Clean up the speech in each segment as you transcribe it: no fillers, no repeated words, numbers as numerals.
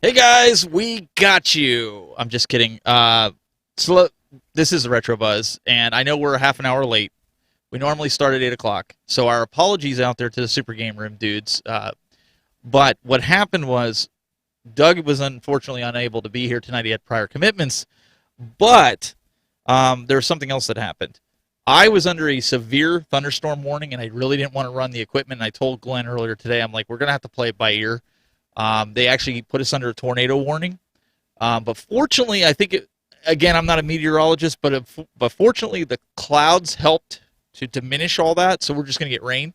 Hey guys, we got you. I'm just kidding. So this is the Retro Buzz, and I know we're a half an hour late. We normally start at 8 o'clock, so our apologies out there to the Super Game Room dudes. But what happened was Doug was unfortunately unable to be here tonight. He had prior commitments, but there was something else that happened. I was under a severe thunderstorm warning, and I really didn't want to run the equipment. And I told Glenn earlier today, I'm like, we're gonna have to play it by ear. They actually put us under a tornado warning. But fortunately, I think again, I'm not a meteorologist, but fortunately, the clouds helped to diminish all that. So we're just going to get rain.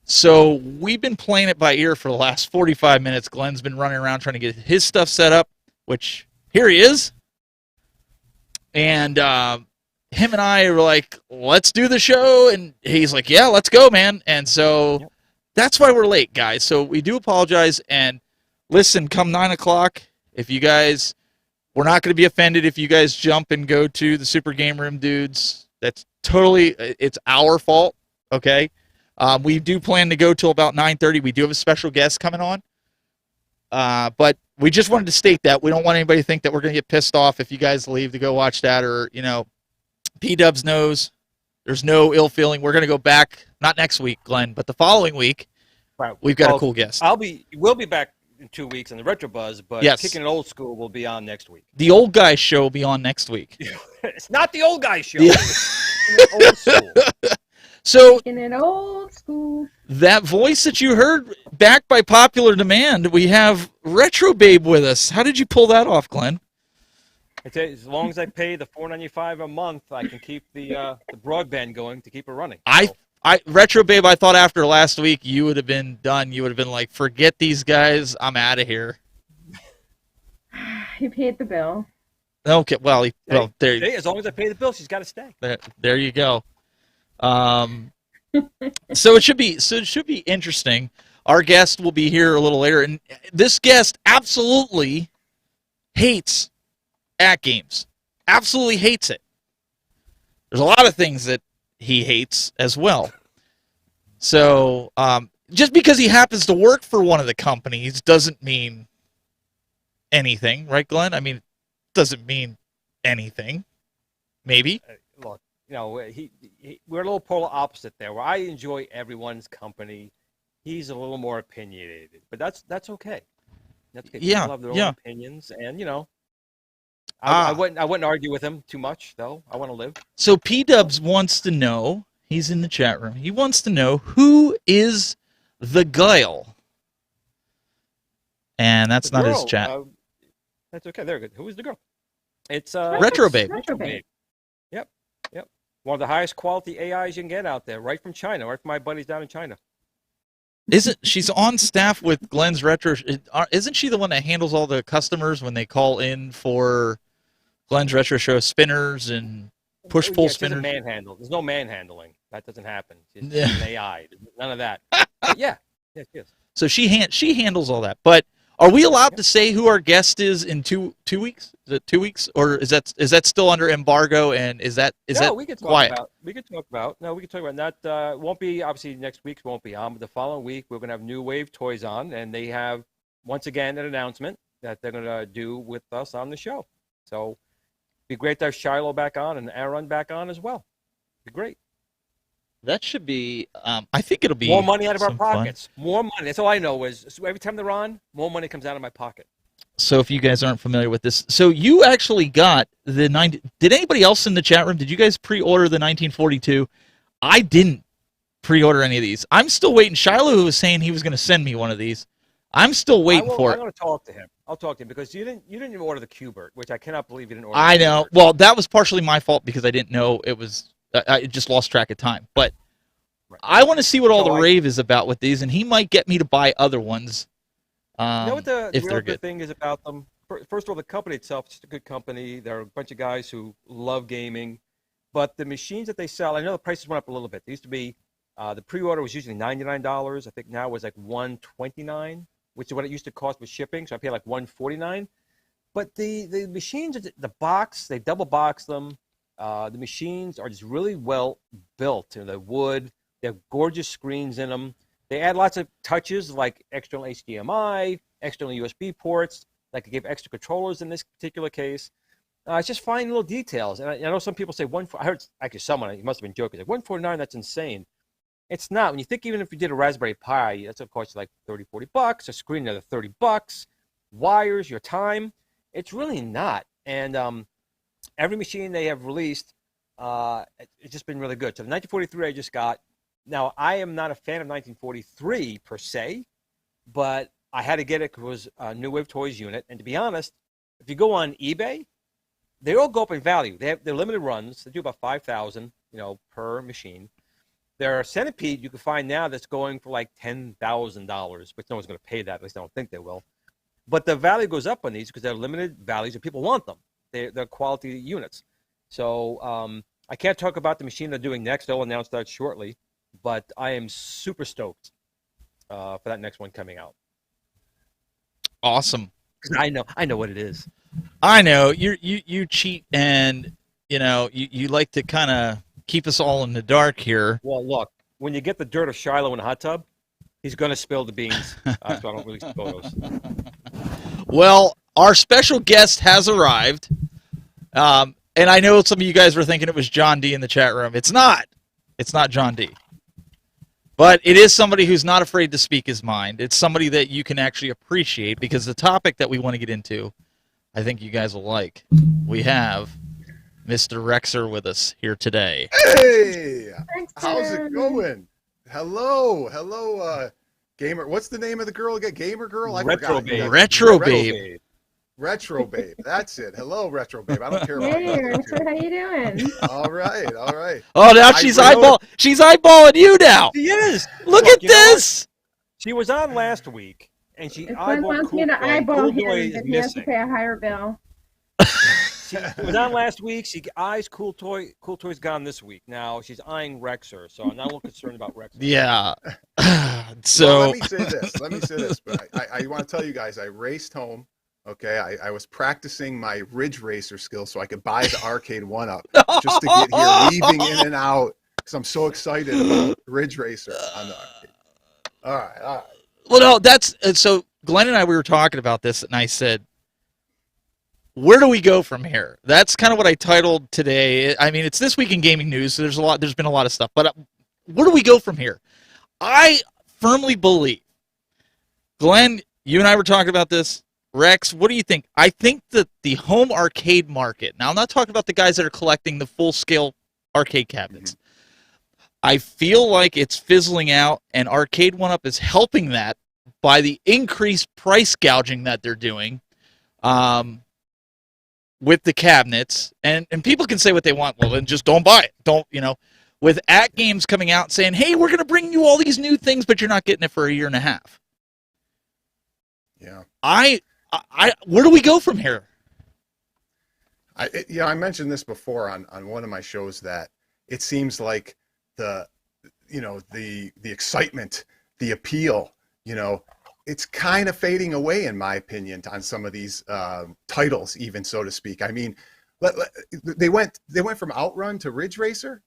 So we've been playing it by ear for the last 45 minutes. Glenn's been running around trying to get his stuff set up, which here he is. And him and I were like, let's do the show. And he's like, yeah, let's go, man. And so that's why we're late, guys. So we do apologize. And listen, come 9 o'clock, if you guys, we're not going to be offended if you guys jump and go to the Super Game Room dudes. That's totally, it's our fault, okay? We do plan to go till about 9:30. We do have a special guest coming on. But we just wanted to state that. We don't want anybody to think that we're going to get pissed off if you guys leave to go watch that, or, P-Dubs knows there's no ill feeling. We're going to go back, not next week, Glenn, but the following week. Right. We've got a cool guest. We'll be back in 2 weeks in the Retro Buzz, but Yes. Kicking It Old School will be on next week. The old guy show will be on next week. It's not the old guy show. Yeah. It's Old School. So in an old school. That voice that you heard back by popular demand, we have Retro Babe with us. How did you pull that off, Glenn? I tell you, as long as I pay the $4.95 a month, I can keep the broadband going to keep it running. Retro Babe, I thought after last week you would have been done. You would have been like, forget these guys. I'm out of here. He paid the bill. Okay, well, there. Hey, as long as I pay the bill, she's got to stay. There you go. So it should be interesting. Our guest will be here a little later, and this guest absolutely hates at games. Absolutely hates it. There's a lot of things that he hates as well. So just because he happens to work for one of the companies doesn't mean anything, right, Glenn? I mean, it doesn't mean anything. Maybe. Look, we're a little polar opposite there. Where I enjoy everyone's company, he's a little more opinionated, but that's okay. That's okay. Yeah, People have their own opinions, and I wouldn't argue with him too much, though. I want to live. So P-Dubs wants to know. He's in the chat room. He wants to know who is the Guile, and that's not his chat. That's okay. They're good. Who is the girl? It's Retro Babe. Retro Babe. Yep. One of the highest quality AIs you can get out there, right from China, right from my buddies down in China. She's on staff with Glenn's Retro? Isn't she the one that handles all the customers when they call in for Glenn's Retro Show spinners and push-pull spinners? Manhandle. There's no manhandling. That doesn't happen. It's an AI. None of that. Yes. So she handles all that. But are we allowed to say who our guest is in 2 weeks? Is it 2 weeks, or is that still under embargo? And is that we can talk quiet? about. We can talk about. No, we can talk about that. Won't be obviously next week's won't be on, but the following week we're gonna have New Wave Toys on, and they have once again an announcement that they're gonna do with us on the show. So it'd be great to have Shiloh back on and Aaron back on as well. It'd be great. That should be. I think it'll be more money out of our some fun. pockets. More money. That's all I know is so every time they're on, more money comes out of my pocket. So if you guys aren't familiar with this, so you actually got the 90. Did anybody else in the chat room? Did you guys pre-order the 1942? I didn't pre-order any of these. I'm still waiting. Shiloh was saying he was going to send me one of these. I'm still waiting for it. I'm going to talk to him. I'll talk to him because you didn't even order the Q*bert, which I cannot believe you didn't order. I know. Well, that was partially my fault because I didn't know it was. I just lost track of time. But right. I want to see what all the rave is about with these, and he might get me to buy other ones. You know what the if real they're good good thing is about them? First of all, the company itself is a good company. They're a bunch of guys who love gaming. But the machines that they sell, I know the prices went up a little bit. They used to be, the pre-order was usually $99. I think now it was like $129, which is what it used to cost with shipping. So I paid like $149. But the machines, the box, they double box them. The machines are just really well built. The wood, they have gorgeous screens in them. They add lots of touches like external HDMI external USB ports, that could give extra controllers in this particular case. It's just fine little details. And I know some people say I heard actually someone, he must have been joking, like 149, that's insane. It's not. When you think even if you did a Raspberry Pi, that's of course like 30, $40, a screen another $30, wires, your time. It's really not. And every machine they have released, it's just been really good. So the 1943 I just got. Now, I am not a fan of 1943 per se, but I had to get it because it was a New Wave Toys unit. And to be honest, if you go on eBay, they all go up in value. They're limited runs. They do about 5,000, per machine. Their Centipede you can find now that's going for like $10,000, but no one's going to pay that. At least I don't think they will. But the value goes up on these because they're limited values and people want them. They're quality units. So I can't talk about the machine they're doing next. They'll announce that shortly. But I am super stoked for that next one coming out. Awesome. I know what it is. I know you cheat, and you like to kind of keep us all in the dark here. Well, look, when you get the dirt of Shiloh in a hot tub, he's going to spill the beans. So I don't really spill those. Well, our special guest has arrived, and I know some of you guys were thinking it was John D in the chat room. It's not. It's not John D. But it is somebody who's not afraid to speak his mind. It's somebody that you can actually appreciate, because the topic that we want to get into, I think you guys will like. We have Mr. Rexer with us here today. Hey! How's it going? Hello, gamer. What's the name of the girl again? Gamer girl? Retro Babe. Retro Babe. Retro Babe. That's it. Hello, Retro Babe. I don't care about Hey, that. Rexer, how you doing? All right. Oh, now she's eyeballing you now. She is. Look Look, at this. She was on last week, and she If Glenn eyeballed wants me to Cool Boy. eyeball Cool him, Boy is then he has to missing. pay a higher bill. She was on last week. She eyes Cool Toy. Cool Toy's gone this week. Now she's eyeing Rexer, so I'm not a little concerned about Rexer. Yeah. Well, So let me say this. But I want to tell you guys, I raced home. Okay, I was practicing my Ridge Racer skills so I could buy the arcade one-up just to get here, weaving in and out, because I'm so excited about Ridge Racer on the arcade. All right. well, no, that's so. Glenn and I, we were talking about this, and I said, where do we go from here? That's kind of what I titled today. I mean, it's This Week in Gaming News, so there's been a lot of stuff, but where do we go from here? I firmly believe, Glenn, you and I were talking about this. Rex, what do you think? I think that the home arcade market, now I'm not talking about the guys that are collecting the full-scale arcade cabinets. I feel like it's fizzling out, and Arcade One-Up is helping that by the increased price gouging that they're doing with the cabinets. And people can say what they want. Well, then just don't buy it. Don't, with At Games coming out saying, hey, we're going to bring you all these new things, but you're not getting it for a year and a half. Yeah. Where do we go from here? I mentioned this before on one of my shows that it seems like the excitement, the appeal, it's kind of fading away, in my opinion, on some of these titles, even, so to speak. I mean, they went from Outrun to Ridge Racer.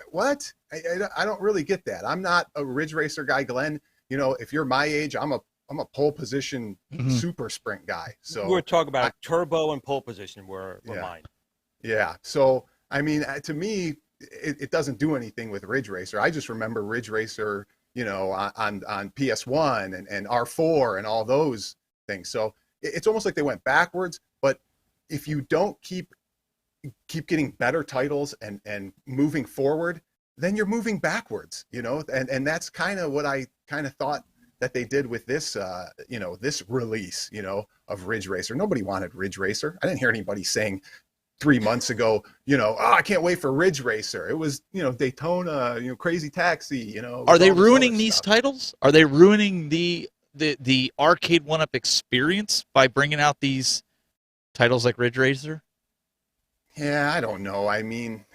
What? I don't really get that. I'm not a Ridge Racer guy, Glenn. If you're my age, I'm a pole position super sprint guy. So we're talking about turbo and pole position were mine. Yeah. So I mean, to me, it doesn't do anything with Ridge Racer. I just remember Ridge Racer, on PS1 and R4 and all those things. So it's almost like they went backwards. But if you don't keep getting better titles and moving forward, then you're moving backwards. And that's kind of what I kind of thought that they did with this, this release, of Ridge Racer. Nobody wanted Ridge Racer. I didn't hear anybody saying 3 months ago, I can't wait for Ridge Racer. It was, Daytona, Crazy Taxi, Are they ruining these titles? Are they ruining the Arcade One-Up experience by bringing out these titles like Ridge Racer? Yeah, I don't know. I mean,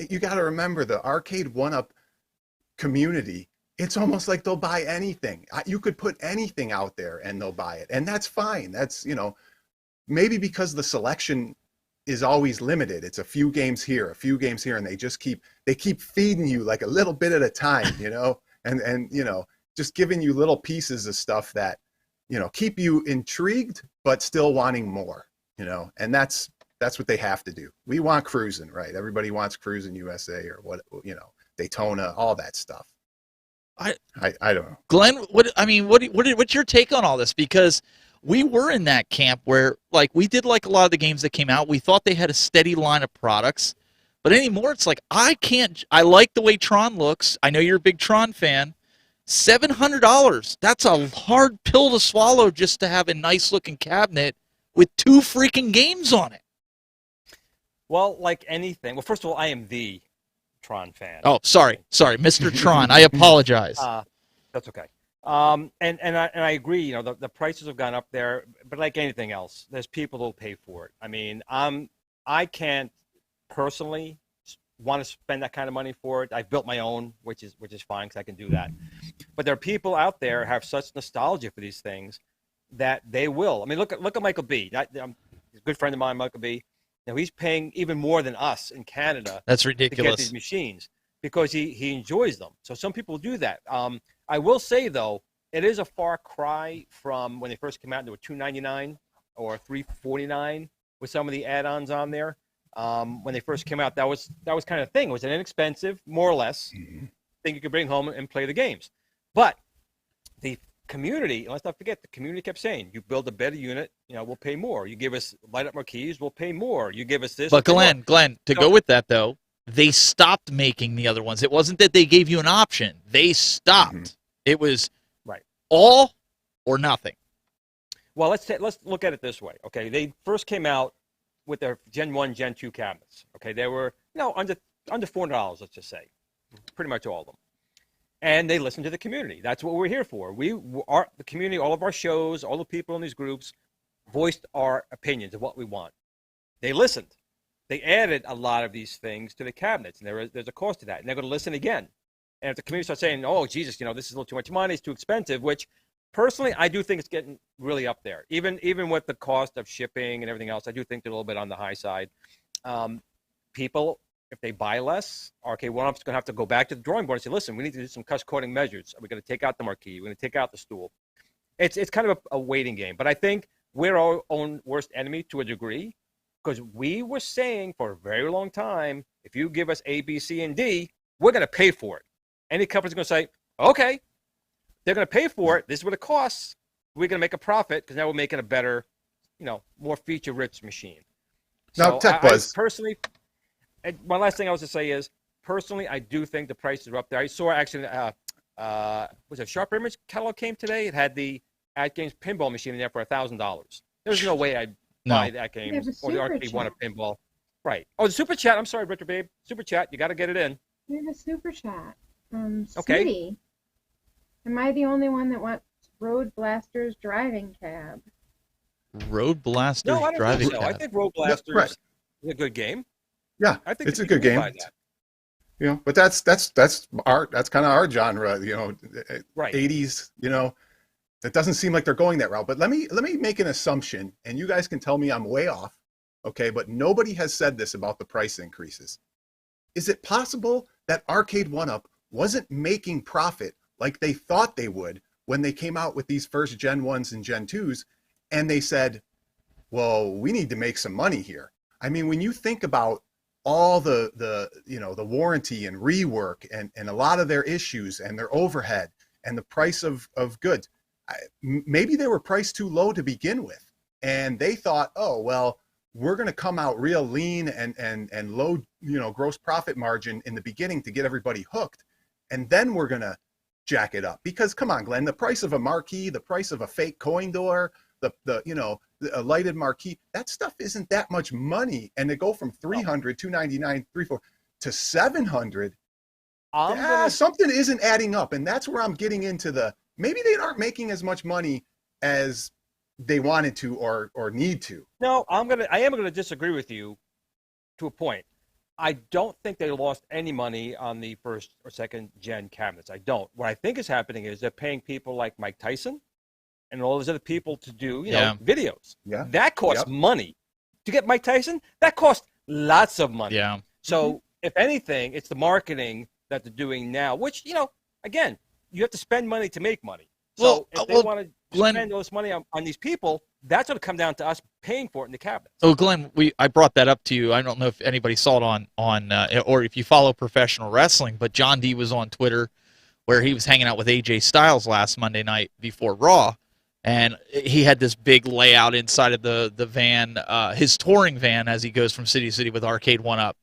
you got to remember the Arcade One-Up community. It's almost like they'll buy anything. You could put anything out there and they'll buy it. And that's fine. That's, maybe because the selection is always limited. It's a few games here, and they just keep feeding you like a little bit at a time, and just giving you little pieces of stuff that keep you intrigued but still wanting more, and that's what they have to do. We want cruising, right? Everybody wants cruising USA or what, Daytona, all that stuff. I don't know. Glenn, what's your take on all this? Because we were in that camp where, like, we did like a lot of the games that came out. We thought they had a steady line of products, but anymore it's like I like the way Tron looks. I know you're a big Tron fan. $700. That's a hard pill to swallow just to have a nice looking cabinet with 2 freaking games on it. Well, like anything. Well, first of all, I am the Tron fan. Oh, sorry, Mr. Tron. I apologize. That's okay. And I agree. The prices have gone up there, but like anything else, there's people who'll pay for it. I mean, I can't personally want to spend that kind of money for it. I've built my own, which is fine because I can do that. But there are people out there who have such nostalgia for these things that they will. I mean, look at Michael B. He's a good friend of mine, Michael B. Now he's paying even more than us in Canada. That's To ridiculous. get these machines because he enjoys them. So some people do that. I will say though, it is a far cry from when they first came out. They were $299 or $349 with some of the add-ons on there. When they first came out, that was kind of a thing. It was an inexpensive, more or less, thing you could bring home and play the games. But the community, let's not forget, the community kept saying, you build a better unit, we'll pay more. You give us light-up marquees, we'll pay more. You give us this. But Glenn, to go with that though, they stopped making the other ones. It wasn't that they gave you an option. They stopped. Mhm. It was right, all or nothing. Well, let's look at it this way. Okay, they first came out with their Gen 1, Gen 2 cabinets. Okay, they were under $400, let's just say, pretty much all of them. And they listened to the community. That's what we're here for. The community, all of our shows, all the people in these groups voiced our opinions of what we want. They listened. They added a lot of these things to the cabinets, and there's a cost to that. And they're going to listen again. And if the community starts saying, oh, Jesus, this is a little too much money, it's too expensive, which personally, I do think it's getting really up there. Even with the cost of shipping and everything else, I do think they're a little bit on the high side. People, if they buy less, okay, well, I'm just going to have to go back to the drawing board and say, listen, we need to do some cost-cutting measures. Are we going to take out the marquee? We're going to take out the stool. It's kind of a waiting game. But I think we're our own worst enemy to a degree because we were saying for a very long time, if you give us A, B, C, and D, we're going to pay for it. Any company's going to say, okay, they're going to pay for it. This is what it costs. We're going to make a profit because now we're making a better, more feature-rich machine. Now, TechBuzz. I personally, my last thing I was to say is, personally, I do think the prices are up there. I saw actually, was it Sharp Image catalog came today? It had the At Games pinball machine in there for $1,000. There's no way I'd buy that game or the Arcade One of pinball. Right. Oh, the Super Chat. I'm sorry, Richard Babe. Super Chat. You got to get it in. We have a super chat. Okay. Smitty, am I the only one that wants Road Blaster's driving cab? Road Blasters No, I don't driving think so. I cab. think Road Blasters right. is a good game. Yeah, I think it's a good game. But that's kind of our genre, Right. 80s, that doesn't seem like they're going that route. But let me make an assumption, and you guys can tell me I'm way off, okay? But nobody has said this about the price increases. Is it possible that Arcade 1-Up wasn't making profit like they thought they would when they came out with these first Gen 1s and Gen 2s, and they said, well, we need to make some money here? I mean, when you think about all the warranty and rework and a lot of their issues and their overhead and the price of goods, maybe they were priced too low to begin with. And they thought, oh, well, we're going to come out real lean and low, gross profit margin in the beginning to get everybody hooked. And then we're going to jack it up. Because come on, Glenn, the price of a marquee, the price of a fake coin door, a lighted marquee, that stuff isn't that much money. And to go from $300, $299, $300 to $700, something isn't adding up. And that's where I'm getting into maybe they aren't making as much money as they wanted to or need to. No, I am gonna disagree with you to a point. I don't think they lost any money on the first or second gen cabinets. I don't. What I think is happening is they're paying people like Mike Tyson and all those other people to do videos. Yeah. That costs money. To get Mike Tyson, that costs lots of money. Yeah. So if anything, it's the marketing that they're doing now, which, again, you have to spend money to make money. So if they well, want to Glenn, spend all this money on these people, that's going to come down to us paying for it in the cabinets. oh, Glenn, I brought that up to you. I don't know if anybody saw it on or if you follow professional wrestling, but John D was on Twitter where he was hanging out with AJ Styles last Monday night before Raw, and he had this big layout inside of the van, his touring van, as he goes from city to city with Arcade One Up.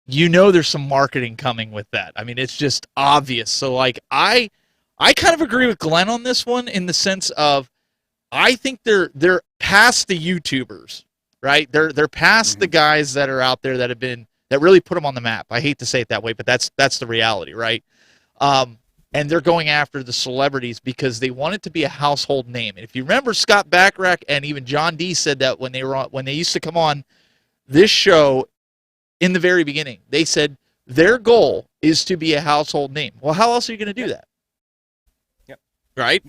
You know, there's some marketing coming with that. I mean, it's just obvious. So, like, I kind of agree with Glenn on this one in the sense of I think they're past the YouTubers, right? They're past the guys that are out there that really put them on the map. I hate to say it that way, but that's the reality, right? And they're going after the celebrities because they want it to be a household name. And if you remember, Scott Backrack and even John D said that when they used to come on this show in the very beginning, they said their goal is to be a household name. Well, how else are you going to do that? Yep. Right?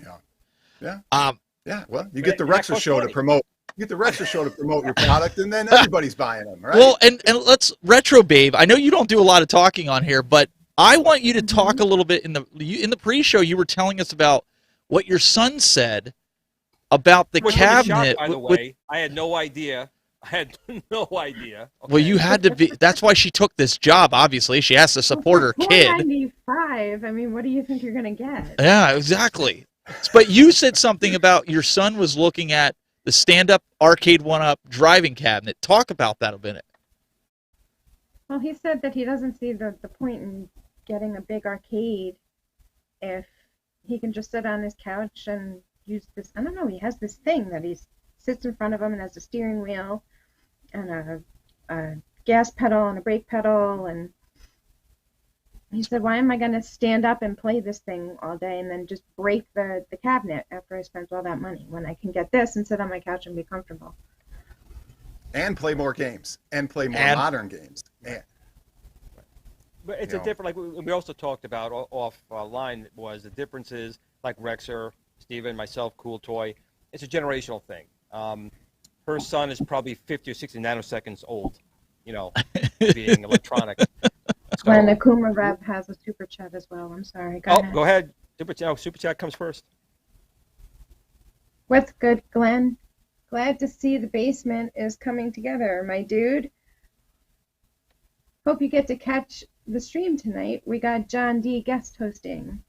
Yeah. Um, Yeah. Well, you get the Right, Rexer show to promote. You get the Rexer show to promote your product, and then everybody's buying them, right? Well, and let's Retro Babe. I know you don't do a lot of talking on here, but I want you to talk a little bit in the pre-show. You were telling us about what your son said about the Which was a shock, cabinet. by the way, I had no idea. I had no idea. Well, you had to be. That's why she took this job. Obviously, she has to support her kid. $4.95. I mean, what do you think you're gonna get? Yeah, exactly. But you said something about your son was looking at the stand-up Arcade One Up driving cabinet. Talk about that a minute. Well, he said that he doesn't see the point in getting a big arcade if he can just sit on his couch and use this. I don't know. He has this thing that he sits in front of him and has a steering wheel and a gas pedal and a brake pedal. And he said, why am I going to stand up and play this thing all day and then just break the cabinet after I spent all that money when I can get this and sit on my couch and be comfortable? And play more games. And play more modern games. Yeah. But it's a different, like we also talked about offline, was the differences, like Rexer, Steven, myself, Cool Toy. It's a generational thing. Her son is probably 50 or 60 nanoseconds old, being electronic. So, When the Kuma Rev has a super chat as well. I'm sorry. Go ahead. Go ahead. Super chat comes first. What's good, Glenn? Glad to see the basement is coming together, my dude. Hope you get to catch the stream tonight. We got John D guest hosting.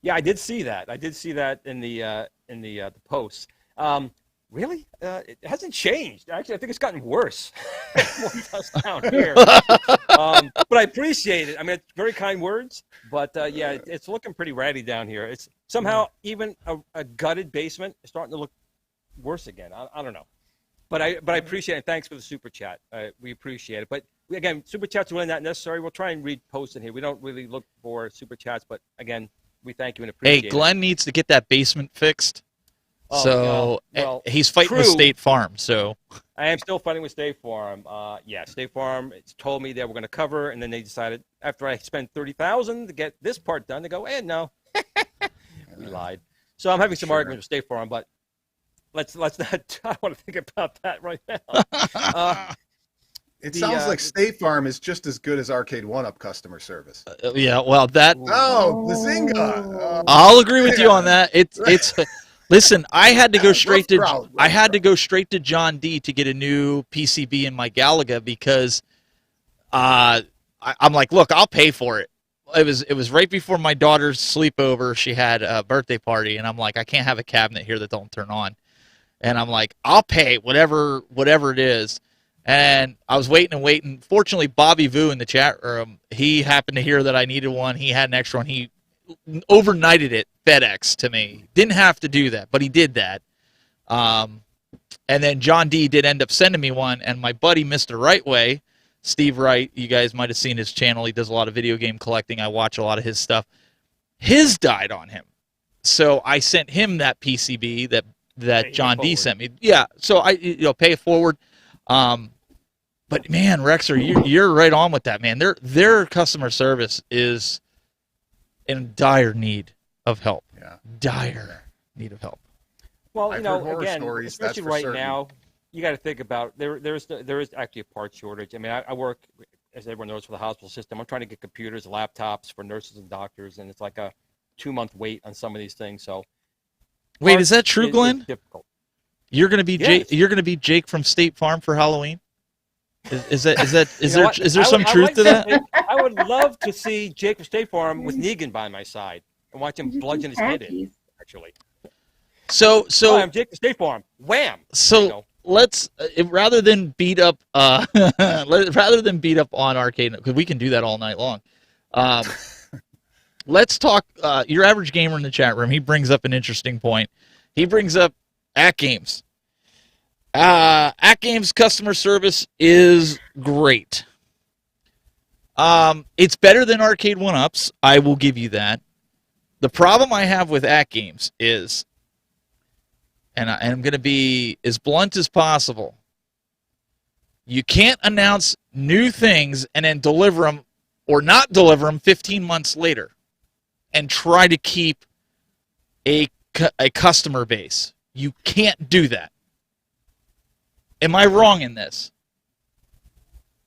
Yeah, I did see that. I did see that in the posts. Really? It hasn't changed. Actually, I think it's gotten worse. More dust down here. But I appreciate it. I mean, it's very kind words. But yeah, it's looking pretty ratty down here. It's somehow even a gutted basement is starting to look worse again. I don't know. But I appreciate it. Thanks for the super chat. We appreciate it. But again, super chats are really not necessary. We'll try and read posts in here. We don't really look for super chats. But again, we thank you and appreciate it. Hey, Glenn needs to get that basement fixed. He's fighting with State Farm. So I am still fighting with State Farm. Yeah, State Farm told me they were going to cover, and then they decided after I spent $30,000 to get this part done, they go, no, we lied. So I'm having some arguments with State Farm, but let's not. I don't want to think about that right now. It sounds like State Farm is just as good as Arcade One Up customer service. Yeah, well, that. Oh, Bazinga! I'll agree with you on that. It's. Listen, I had to go straight to John D to get a new PCB in my Galaga because I'm like, look, I'll pay for it. It was right before my daughter's sleepover. She had a birthday party, and I'm like, I can't have a cabinet here that don't turn on. And I'm like, I'll pay whatever it is. And I was waiting. Fortunately, Bobby Vu in the chat room, he happened to hear that I needed one. He had an extra one. He overnighted it FedEx to me. Didn't have to do that, but he did that. And then John D did end up sending me one, and my buddy Mr. Rightway, Steve Wright, you guys might have seen his channel. He does a lot of video game collecting. I watch a lot of his stuff. His died on him. So I sent him that PCB that John D sent me. Yeah, so I pay it forward. But man, Rexer, you're right on with that, man. Their customer service is in dire need of help. Yeah. Dire need of help. Well, I've heard horror again, stories, especially that's for right certain. now, you got to think about there is actually a part shortage. I mean, I work, as everyone knows, for the hospital system. I'm trying to get computers, laptops for nurses and doctors, and it's like a 2-month wait on some of these things. So Wait, is that true, is Glenn? difficult. You're gonna be Yes. You're gonna be Jake from State Farm for Halloween. Is there You know what? some I truth like to that? I would love to see Jake from State Farm with Negan by my side and watch him Just bludgeon his head in. khakis. Actually, So hi, I'm Jake from State Farm. Wham! There you so go. let's rather than beat up rather than beat up on arcade, because we can do that all night long. Um, let's talk. Your average gamer in the chat room, he brings up an interesting point. He brings up At Games. At Games customer service is great. It's better than Arcade 1-Ups. I will give you that. The problem I have with At Games is, and I'm going to be as blunt as possible, you can't announce new things and then deliver them or not deliver them 15 months later and try to keep a customer base. You can't do that. Am I wrong in this?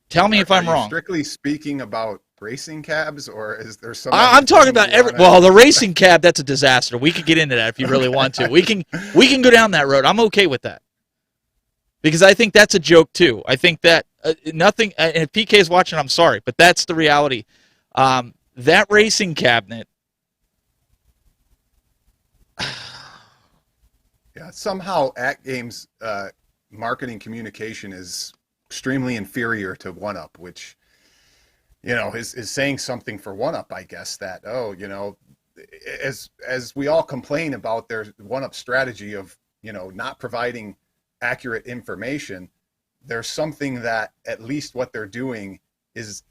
Tell me if I'm Are you wrong. strictly speaking about racing cabs, or is there some? I'm talking about every. well, the racing cab, that's a disaster. We could get into that if you really want to. We can go down that road. I'm okay with that. Because I think that's a joke too. I think that nothing, and if PK is watching, I'm sorry, but that's the reality. That racing cabinet. Yeah, somehow At Games marketing communication is extremely inferior to 1-Up, which, you know, is saying something for 1-Up, I guess, that, oh, you know, as we all complain about their 1-Up strategy of, you know, not providing accurate information, there's something that at least what they're doing is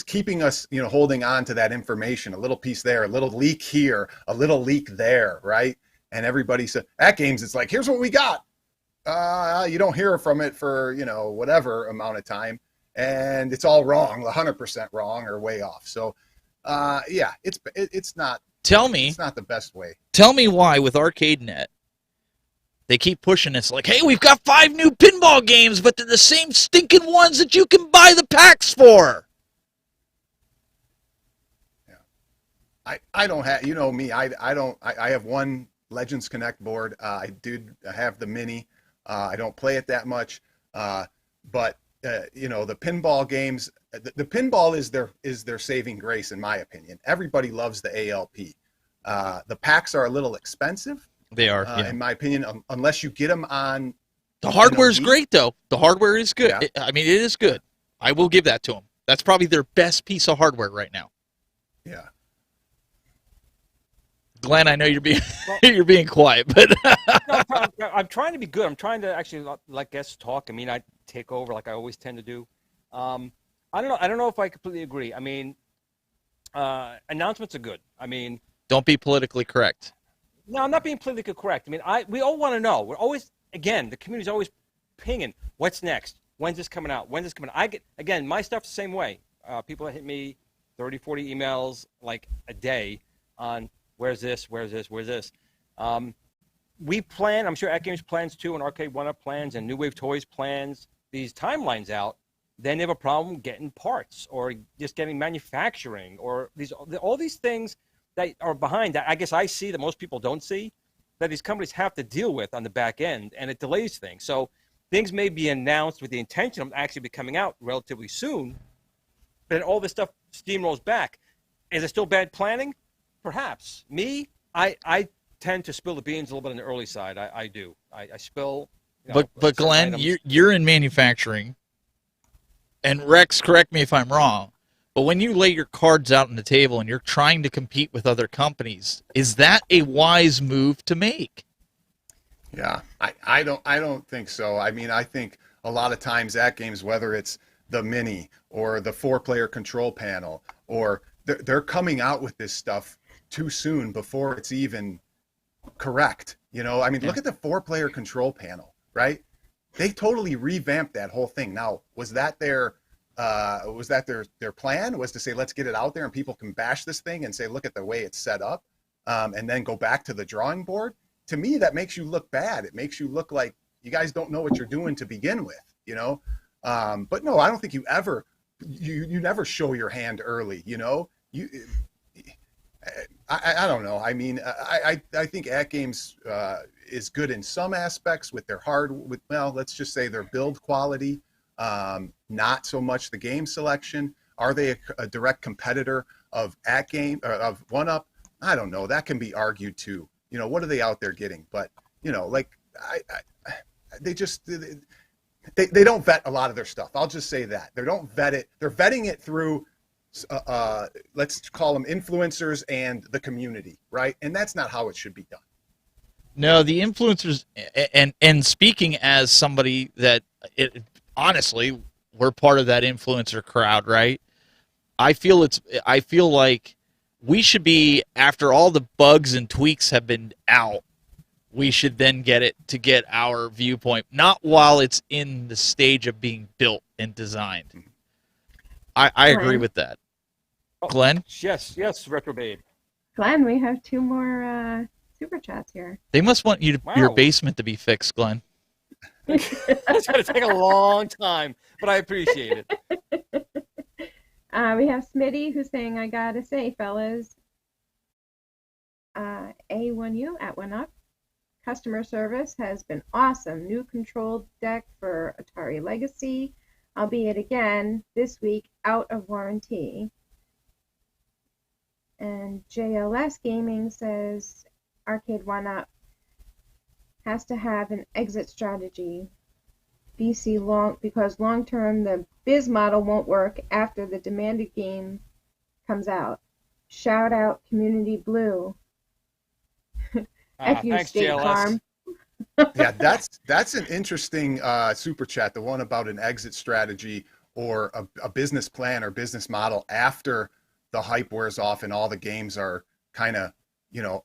keeping us, you know, holding on to that information, a little piece there, a little leak here, a little leak there, right? And everybody said, At Games, it's like, here's what we got. You don't hear from it for, you know, whatever amount of time, and it's all wrong, 100% wrong or way off. So, yeah, it's not. Tell me. It's not the best way. Tell me why with ArcadeNet they keep pushing this like, hey, we've got 5 new pinball games, but they're the same stinking ones that you can buy the packs for. Yeah, I don't have, you know me, I have one Legends Connect board. I have the mini. I don't play it that much, but you know, the pinball games. The pinball is their saving grace, in my opinion. Everybody loves the ALP. The packs are a little expensive. They are, in my opinion, unless you get them on. The hardware is great, though. The hardware is good. Yeah. I mean, it is good. I will give that to them. That's probably their best piece of hardware right now. Yeah. Glenn, I know you're being you're being quiet, but No, I'm trying to be good. I'm trying to actually let guests talk. I mean, I take over like I always tend to do. I don't know. I don't know if I completely agree. I mean, announcements are good. I mean, don't be politically correct. no, I'm not being politically correct. I mean, we all want to know. We're always, again, the community's always pinging. What's next? When's this coming out? When's this coming out? I get, again, my stuff's the same way. People hit me 30, 40 emails like a day on where's this. We plan, I'm sure At Games plans too, and Arcade 1-Up plans, and New Wave Toys plans these timelines out. Then they have a problem getting parts or just getting manufacturing or all these things that are behind that I guess I see that most people don't see, that these companies have to deal with on the back end, and it delays things. So things may be announced with the intention of actually be coming out relatively soon, but then all this stuff steamrolls back. Is it still bad planning? Perhaps. Me, I tend to spill the beans a little bit on the early side. I do. I spill. But Glenn, you're in manufacturing, and Rex, correct me if I'm wrong, but when you lay your cards out on the table and you're trying to compete with other companies, is that a wise move to make? Yeah, I don't think so. I mean, I think a lot of times At Games, whether it's the mini or the 4-player control panel, or they're coming out with this stuff too soon before it's even correct. You know, I mean, look at the 4-player control panel, right? They totally revamped that whole thing. Now, was that their plan? Was to say, let's get it out there and people can bash this thing and say, look at the way it's set up, and then go back to the drawing board? To me, that makes you look bad. It makes you look like you guys don't know what you're doing to begin with, you know? But no, I don't think you never show your hand early, you know? I don't know. I mean, I think At Games is good in some aspects with their well, let's just say their build quality, not so much the game selection. Are they a direct competitor of At Game of One Up? I don't know. That can be argued too. You know, what are they out there getting? But you know, like they just they don't vet a lot of their stuff. I'll just say that they don't vet it. They're vetting it through let's call them influencers and the community, right? And that's not how it should be done. No, the influencers, and speaking as somebody that, honestly, we're part of that influencer crowd, right? I feel like we should be, after all the bugs and tweaks have been out, we should then get our viewpoint, not while it's in the stage of being built and designed. I agree with that. Oh, Glenn? Yes, Retro Babe. Glenn, we have 2 more super chats here. They must want your Wow. basement to be fixed, Glenn. It's going to take a long time, but I appreciate it. We have Smitty who's saying, I gotta say, fellas, A1U at 1UP. Customer service has been awesome. New control deck for Atari Legacy, albeit again, this week out of warranty. And JLS Gaming says Arcade 1UP has to have an exit strategy. Because long term the biz model won't work after the demanded game comes out. Shout out Community Blue. F you Thanks, State JLS. Farm. Yeah, that's an interesting super chat. The one about an exit strategy or a business plan or business model after the hype wears off and all the games are kind of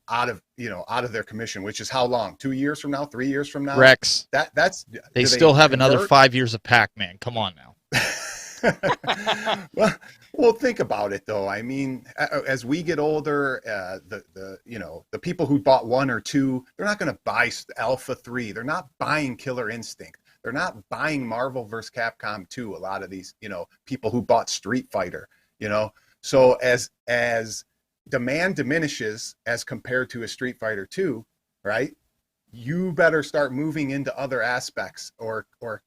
out of their commission, which is how long? 2 years from now? 3 years from now? Rex. That's They do still have another convert? 5 years of Pac-Man. Come on now. well, think about it though. I mean, as we get older, the people who bought 1 or 2, they're not going to buy Alpha 3. They're not buying Killer Instinct. They're not buying Marvel vs. Capcom 2. A lot of these, people who bought Street Fighter, So as demand diminishes as compared to a Street Fighter 2, right? You better start moving into other aspects or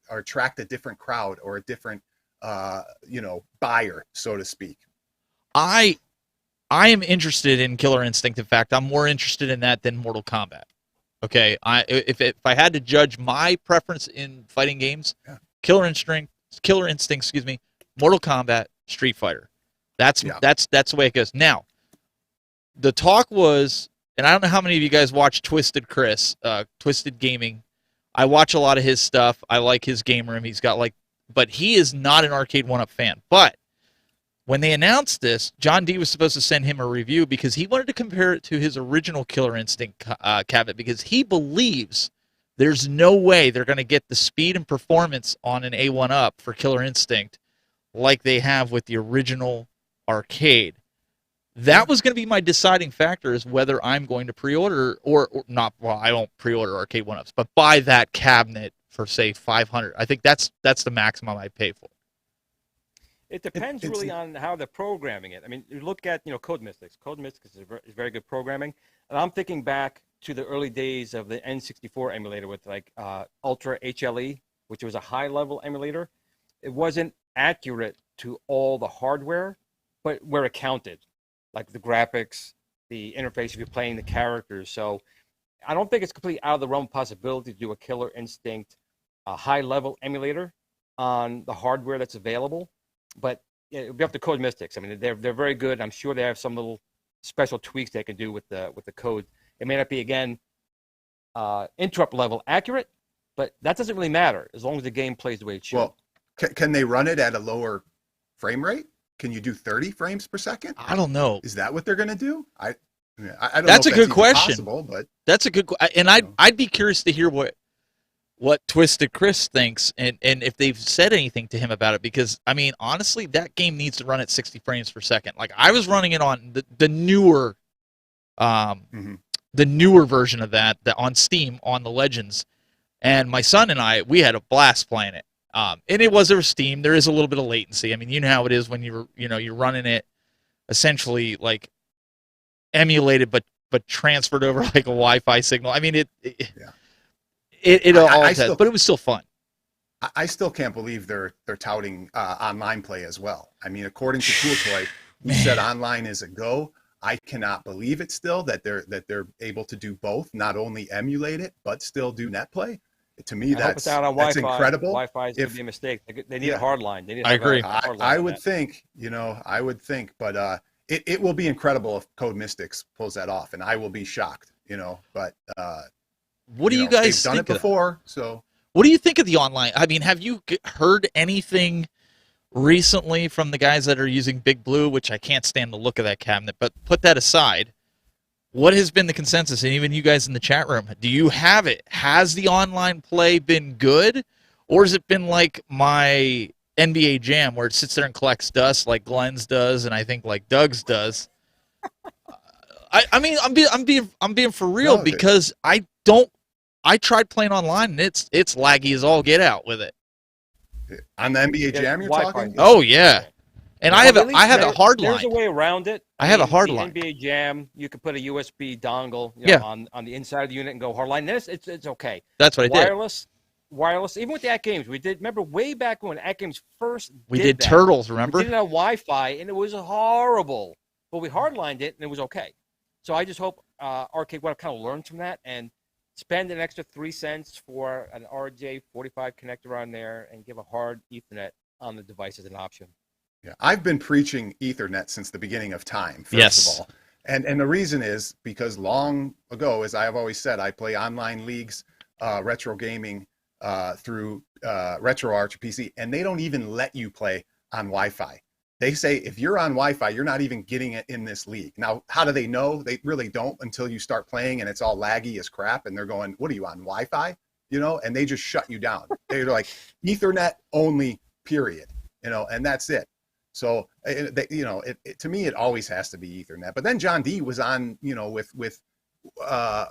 attract a different crowd or a different buyer, so to speak. I am interested in Killer Instinct. In fact, I'm more interested in that than Mortal Kombat. Okay, if I had to judge my preference in fighting games, Yeah. Killer Instinct, excuse me, Mortal Kombat, Street Fighter. That's the way it goes. Now, the talk was, and I don't know how many of you guys watch Twisted Chris, Twisted Gaming. I watch a lot of his stuff. I like his game room. He's got but he is not an Arcade 1UP fan. But when they announced this, John D was supposed to send him a review because he wanted to compare it to his original Killer Instinct cabinet because he believes there's no way they're going to get the speed and performance on an A1UP for Killer Instinct like they have with the original arcade. That was going to be my deciding factor is whether I'm going to pre-order or not. Well, I won't pre-order Arcade 1UPs, but buy that cabinet for say $500. I think that's the maximum I pay for. It depends really on how they're programming it. I mean, you look at Code Mystics. Code Mystics is very good programming, and I'm thinking back to the early days of the N64 emulator with Ultra HLE, which was a high-level emulator. It wasn't accurate to all the hardware, but where it counted, like the graphics, the interface if you're playing the characters. So I don't think it's completely out of the realm of possibility to do a Killer Instinct high-level emulator on the hardware that's available. But it'll be up to Code Mystics. I mean, they're very good. I'm sure they have some little special tweaks they can do with the code. It may not be, again, interrupt level accurate, but that doesn't really matter as long as the game plays the way it should. Well, can they run it at a lower frame rate? Can you do 30 frames per second? I don't know. Is that what they're going to do? I don't That's know a if good even question. Possible, but That's a good, and I'd be curious to hear what Twisted Chris thinks and if they've said anything to him about it, because I mean honestly that game needs to run at 60 frames per second. Like I was running it on the newer the newer version of that on Steam on the Legends, and my son and we had a blast playing it. And it was over Steam. There is a little bit of latency. I mean, you know how it is when you're running it essentially like emulated but transferred over like a Wi-Fi signal. I mean, Yeah. it I all still- but it was still fun. I still can't believe they're touting online play as well. I mean, according to Cool Toy, he said online is a go. I cannot believe it still that they're able to do both, not only emulate it but still do net play. To me, Help us out on that's Wi-Fi. incredible. Wi-Fi is going If- to be a mistake. They need Yeah. a hard line. They need I agree. I would think, I would think, but it will be incredible if Code Mystics pulls that off, and I will be shocked, But What do you know, guys they've done think it of that? before, so What do you think of the online? I mean, have you heard anything recently from the guys that are using Big Blue, which I can't stand the look of that cabinet, but put that aside. What has been the consensus, and even you guys in the chat room? Do you have it? Has the online play been good, or has it been like my NBA Jam, where it sits there and collects dust like Glenn's does, and I think like Doug's does? I mean, I'm being for real, No, because I tried playing online, and it's laggy as all get out with it. on the NBA Yeah, Jam you're Wi-Fi. talking? Oh yeah, and I have a hard line. There's a way around it. I have a hard the line. NBA Jam, you could put a USB dongle Yeah. on the inside of the unit and go hard line. This it's okay. That's what I did. Wireless. Even with the At Games, we did. Remember way back when At Games first We did that, Turtles, We remember? did it on Wi-Fi, and it was horrible. But we hardlined it, and it was okay. So I just hope Arcade Web kind of learns from that and spend an extra 3 cents for an RJ45 connector on there and give a hard Ethernet on the device as an option. Yeah, I've been preaching Ethernet since the beginning of time, first Yes. of all. And the reason is because long ago, as I have always said, I play online leagues, retro gaming through RetroArch PC, and they don't even let you play on Wi-Fi. They say if you're on Wi-Fi, you're not even getting it in this league. Now, how do they know? They really don't until you start playing and it's all laggy as crap, and they're going, "What are you on Wi-Fi?" And they just shut you down. They're like Ethernet only, period. And that's it. So, to me, it always has to be Ethernet. But then John D was on,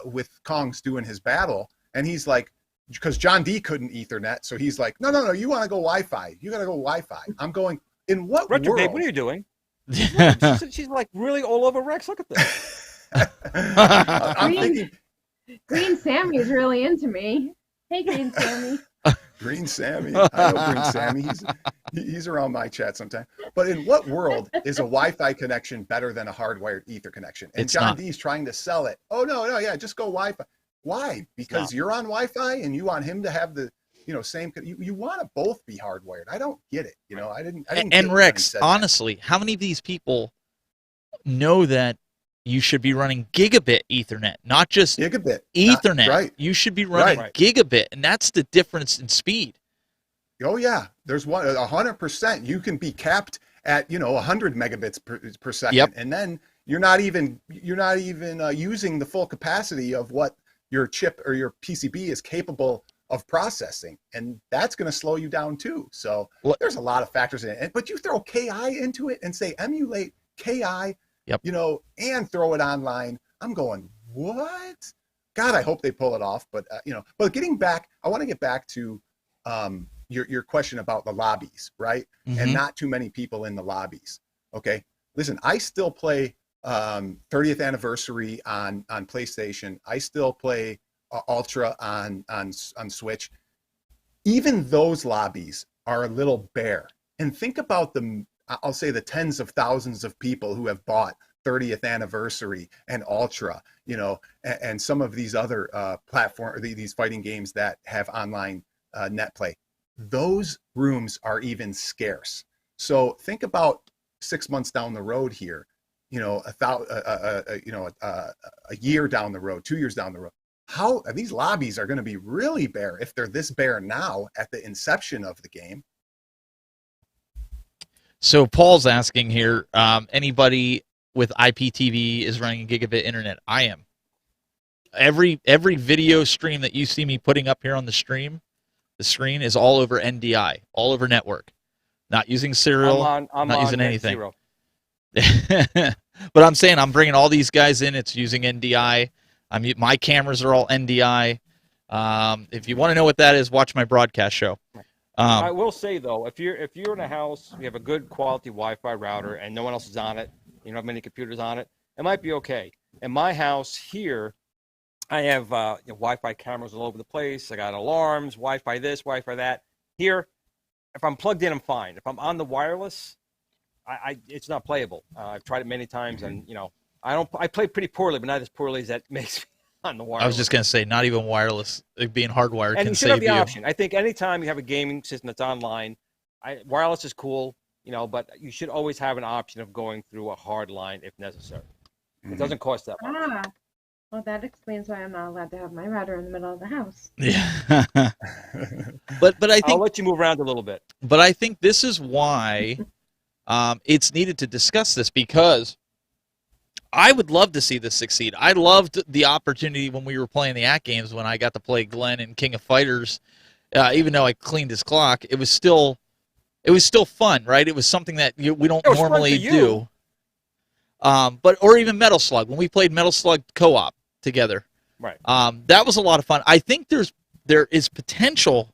with Kong's doing his battle, and he's like, because John D couldn't Ethernet, so he's like, no, you want to go Wi-Fi? You got to go Wi-Fi. I'm going, in what Retro world? Gabe, what are you doing? yeah, She's like really all over Rex. Look at this. I'm Green- thinking Green Sammy's really into me. Hey, Green Sammy. Green Sammy. I know Green Sammy. He's around my chat sometime. But in what world is a Wi-Fi connection better than a hardwired Ether connection? And It's John not. D's trying to sell it. Oh no, yeah, just go Wi-Fi. Why? Because you're on Wi-Fi and you want him to have the same. You want to both be hardwired. I don't get it. I didn't. get it and when he Rex, said that. honestly, how many of these people know that you should be running gigabit Ethernet, not just Gigabit Ethernet? right. You should be running Right. gigabit, and that's the difference in speed. Oh yeah, there's 100%. You can be capped at 100 megabits per second, Yep. and then you're not even using the full capacity of what your chip or your PCB is capable of processing, and that's going to slow you down too. So What- there's a lot of factors in it. But you throw KI into it and say emulate KI, Yep. and throw it online. I'm going, what? God, I hope they pull it off. But but getting back, I want to get back to your question about the lobbies, right? Mhm. And not too many people in the lobbies. Okay, listen, I still play 30th anniversary on PlayStation. I still play Ultra on Switch. Even those lobbies are a little bare. And think about I'll say the tens of thousands of people who have bought 30th anniversary and Ultra, and some of these other these fighting games that have online net play. Those rooms are even scarce. So think about 6 months down the road here, a year down the road, 2 years down the road. How these lobbies are going to be really bare if they're this bare now at the inception of the game. So Paul's asking here, anybody with IPTV is running gigabit internet? I am. Every video stream that you see me putting up here on the screen is all over NDI, all over network. Not using serial, I'm not on using net anything. zero. But I'm saying I'm bringing all these guys in. It's using NDI. My cameras are all NDI. If you want to know what that is, watch my broadcast show. I will say though, if you're in a house, you have a good quality Wi-Fi router, and no one else is on it, you don't have many computers on it, it might be okay. In my house here, I have Wi-Fi cameras all over the place. I got alarms, Wi-Fi this, Wi-Fi that. Here, if I'm plugged in, I'm fine. If I'm on the wireless, it's not playable. I've tried it many times, and I play pretty poorly, but not as poorly as that makes me on the wireless. I was just gonna say, not even wireless, being hardwired And can you should have save the you. option. I think anytime you have a gaming system that's online, wireless is cool, but you should always have an option of going through a hard line if necessary. It doesn't cost that much. Ah, well, that explains why I'm not allowed to have my router in the middle of the house. Yeah. but I I'll think let you move around a little bit. But I think this is why it's needed to discuss this, because I would love to see this succeed. I loved the opportunity when we were playing the AT games when I got to play Glenn in King of Fighters. Even though I cleaned his clock, it was still fun, right? It was something that we don't normally do. Or even Metal Slug, when we played Metal Slug co-op together. Right. That was a lot of fun. I think there is potential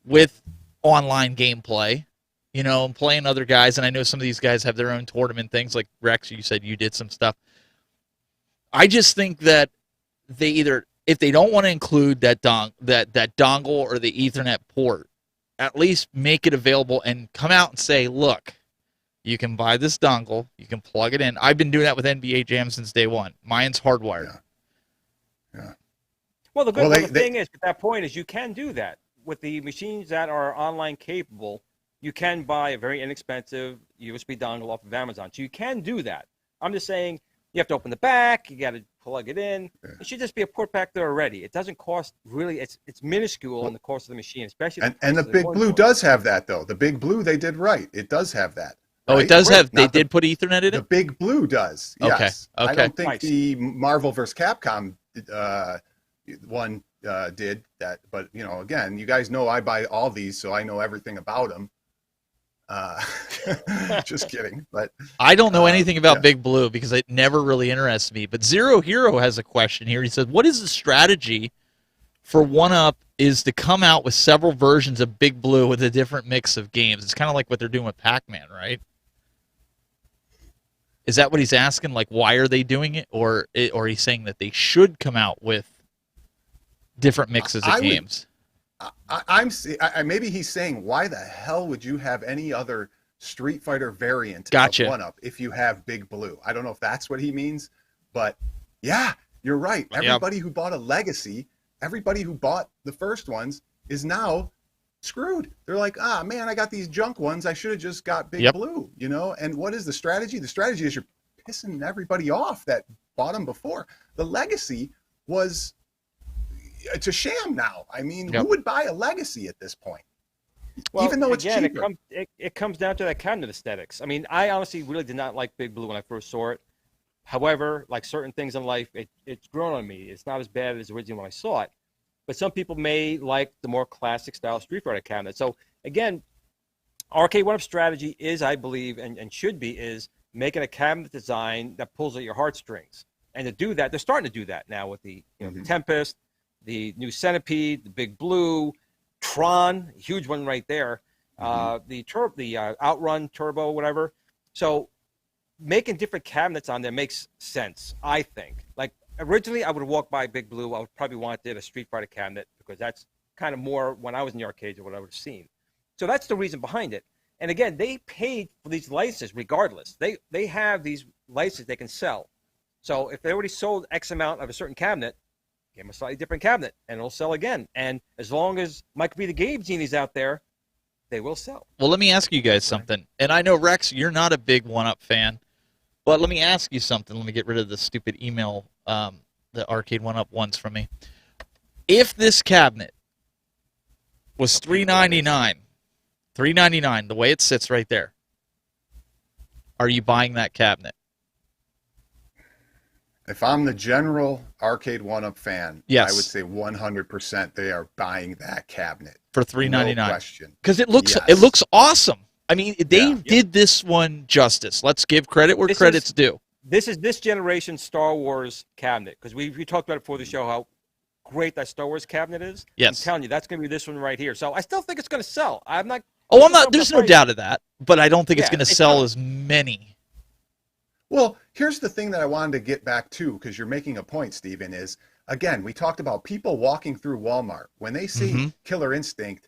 with online gameplay, and playing other guys. And I know some of these guys have their own tournament things, like Rex, you said you did some stuff. I just think that they either, if they don't want to include that dongle or the Ethernet port, at least make it available and come out and say, look, you can buy this dongle, you can plug it in. I've been doing that with NBA Jam since day one. Mine's hardwired. Yeah. Well, the thing is, at that point, is you can do that. With the machines that are online capable, you can buy a very inexpensive USB dongle off of Amazon. So you can do that. I'm just saying you have to open the back, you got to plug it in. Yeah. It should just be a port back there already. It doesn't cost really, it's minuscule in the cost of the machine, especially. And the Big Blue does have that, though. The Big Blue, they did right. It does have that. Oh, right? It does have, they did put Ethernet in it? The Big Blue does, yes. Okay. I don't think the Marvel vs. Capcom one did that, but again, you guys know I buy all these, so I know everything about them. Just kidding, but I don't know anything about Big Blue because it never really interests me. But Zero Hero has a question here. He said, "What is the strategy for OneUp is to come out with several versions of Big Blue with a different mix of games?" It's kind of like what they're doing with Pac-Man, right? Is that what he's asking? Like, why are they doing it, or he's saying that they should come out with different mixes of games? Maybe he's saying, why the hell would you have any other Street Fighter variant of OneUp if you have Big Blue? I don't know if that's what he means, but yeah, you're right. Everybody who bought a Legacy, everybody who bought the first ones is now screwed. They're like, man, I got these junk ones. I should have just got Big Blue, And what is the strategy? The strategy is you're pissing everybody off that bought them before. The Legacy was, it's a sham now. I mean, who would buy a Legacy at this point? Well, even though it's cheaper. It comes down to that cabinet aesthetics. I mean, I honestly really did not like Big Blue when I first saw it. However, like certain things in life, it's grown on me. It's not as bad as originally when I saw it. But some people may like the more classic style Street Fighter cabinet. So again, Arcade OneUp strategy is, I believe, and should be, is making a cabinet design that pulls at your heartstrings. And to do that, they're starting to do that now with the the Tempest, the new Centipede, the Big Blue, Tron, huge one right there, the Outrun Turbo, whatever. So making different cabinets on there makes sense, I think. Like originally, I would have walked by Big Blue. I would probably wanted a Street Fighter cabinet because that's kind of more when I was in the arcades or what I would have seen. So that's the reason behind it. And again, they paid for these licenses regardless. They have these licenses they can sell. So if they already sold X amount of a certain cabinet, give them a slightly different cabinet, and it'll sell again. And as long as Mike B. the Game Genie's out there, they will sell. Well, let me ask you guys something. And I know, Rex, you're not a big OneUp fan, but let me ask you something. Let me get rid of the stupid email the Arcade OneUp wants from me. If this cabinet was $399, the way it sits right there, are you buying that cabinet? If I'm the general Arcade OneUp fan, yes, I would say 100% they are buying that cabinet for $399. No question. Because it looks awesome. I mean, they did this one justice. Let's give credit where credit's due. This is this generation Star Wars cabinet, because we talked about it before the show how great that Star Wars cabinet is. Yes, I'm telling you, that's going to be this one right here. So I still think it's going to sell. I'm not. Oh, I'm not. There's no doubt of that. But I don't think it's going to sell as many. Well, here's the thing that I wanted to get back to, because you're making a point, Stephen, is, again, we talked about people walking through Walmart. When they see Killer Instinct,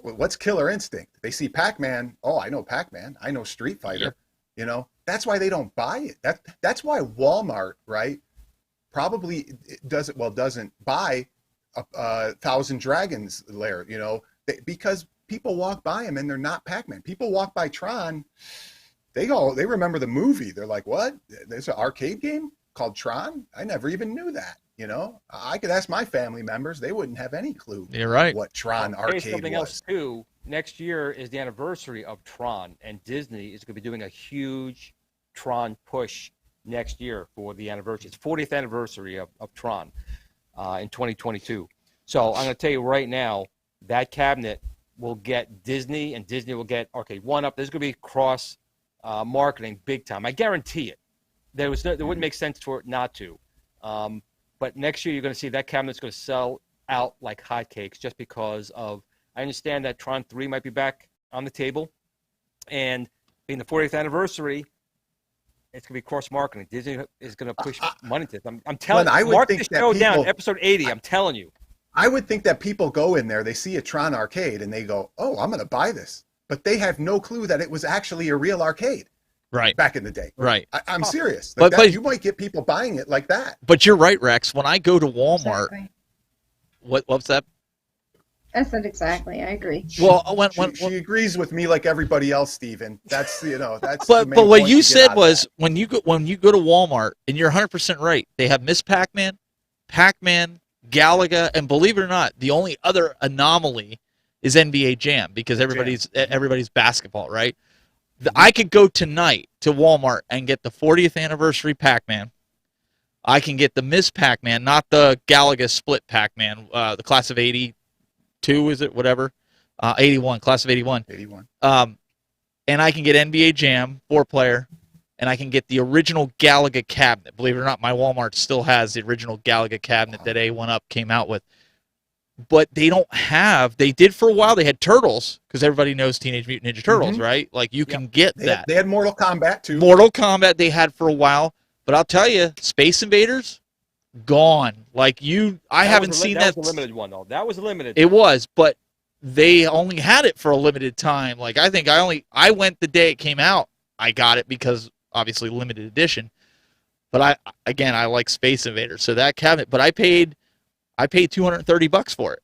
what's Killer Instinct? They see Pac-Man. Oh, I know Pac-Man. I know Street Fighter. Yep. You know, that's why they don't buy it. That's why Walmart, right, probably doesn't buy a Thousand Dragons lair, you know, because people walk by them and they're not Pac-Man. People walk by Tron, they remember the movie. They're like, what? There's an arcade game called Tron? I never even knew that. You know, I could ask my family members; they wouldn't have any clue. You're right. What Tron arcade something was. else too. Next year is the anniversary of Tron, and Disney is going to be doing a huge Tron push next year for the anniversary. It's 40th anniversary of Tron in 2022. So I'm going to tell you right now, that cabinet will get Disney, and Disney will get Arcade One Up. There's going to be cross marketing big time. I guarantee it. There wouldn't make sense for it not to. But next year, you're going to see that cabinet's going to sell out like hotcakes just because of, I understand that Tron 3 might be back on the table. And being the 40th anniversary, it's going to be cross-marketing. Disney is going to push money to it. I'm telling you, mark this show down, episode 80, I'm telling you. I would think that people go in there, they see a Tron arcade, and they go, oh, I'm going to buy this. But they have no clue that it was actually a real arcade. Right. Back in the day. Right. I'm serious. But you might get people buying it like that. But you're right, Rex. When I go to Walmart, Exactly. what's that? I said exactly. I agree. Well, She agrees with me like everybody else, Stephen. That's that's. but the main what point you to get said out of was that. when you go to Walmart, and you're 100% right. They have Miss Pac-Man, Galaga, and believe it or not, the only other anomaly is NBA Jam because everybody's basketball, right? I could go tonight to Walmart and get the 40th anniversary Pac-Man. I can get the Miss Pac-Man, not the Galaga split Pac-Man, the class of 82, is it? Whatever. 81, class of 81. 81. And I can get NBA Jam, 4-player, and I can get the original Galaga cabinet. Believe it or not, my Walmart still has the original Galaga cabinet that A1 Up came out with. But they did for a while, they had Turtles, because everybody knows Teenage Mutant Ninja Turtles, right? Like, you can get that. They had Mortal Kombat, too. Mortal Kombat they had for a while. But I'll tell you, Space Invaders, gone. Like, I haven't seen that. That was a limited one, though. That was limited. It was, but they only had it for a limited time. Like, I think I went the day it came out. I got it because, obviously, limited edition. But I like Space Invaders. So that cabinet, but I paid $230 for it.